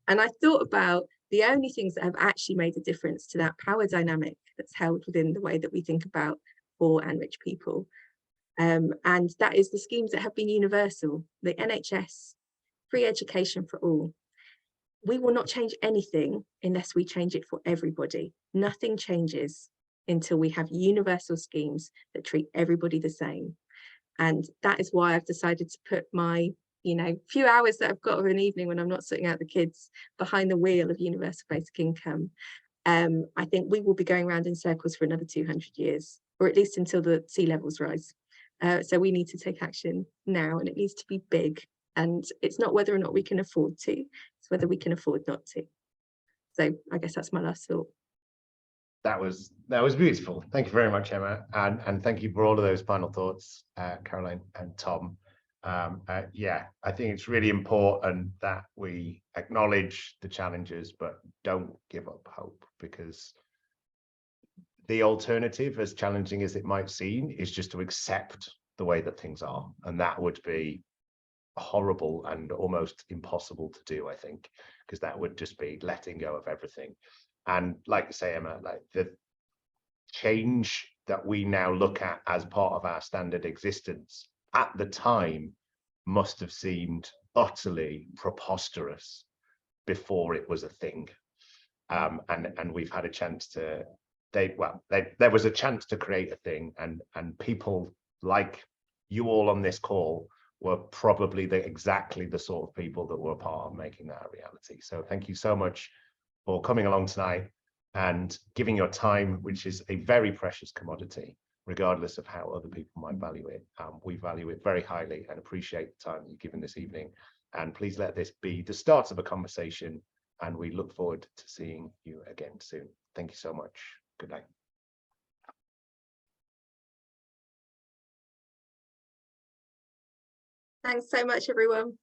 And I thought about the only things that have actually made a difference to that power dynamic that's held within the way that we think about poor and rich people. And that is the schemes that have been universal, the NHS, free education for all. We will not change anything unless we change it for everybody. Nothing changes until we have universal schemes that treat everybody the same. And that is why I've decided to put my, few hours that I've got of an evening when I'm not sorting out the kids behind the wheel of universal basic income. I think we will be going around in circles for another 200 years, or at least until the sea levels rise. So we need to take action now, and it needs to be big. And it's not whether or not we can afford to, it's whether we can afford not to. So I guess that's my last thought. That was beautiful. Thank you very much, Emma, and thank you for all of those final thoughts, Caroline and Tom. Yeah, I think it's really important that we acknowledge the challenges, but don't give up hope, because the alternative, as challenging as it might seem, is just to accept the way that things are, and that would be horrible and almost impossible to do, I think, because that would just be letting go of everything. And like you say, Emma, like the change that we now look at as part of our standard existence at the time must have seemed utterly preposterous before it was a thing. And we've had a chance to, there was a chance to create a thing, and people like you all on this call were probably exactly the sort of people that were part of making that a reality. So thank you so much for coming along tonight and giving your time, which is a very precious commodity, regardless of how other people might value it. We value it very highly and appreciate the time you've given this evening. And please let this be the start of a conversation, and we look forward to seeing you again soon. Thank you so much. Good night. Thanks so much, everyone.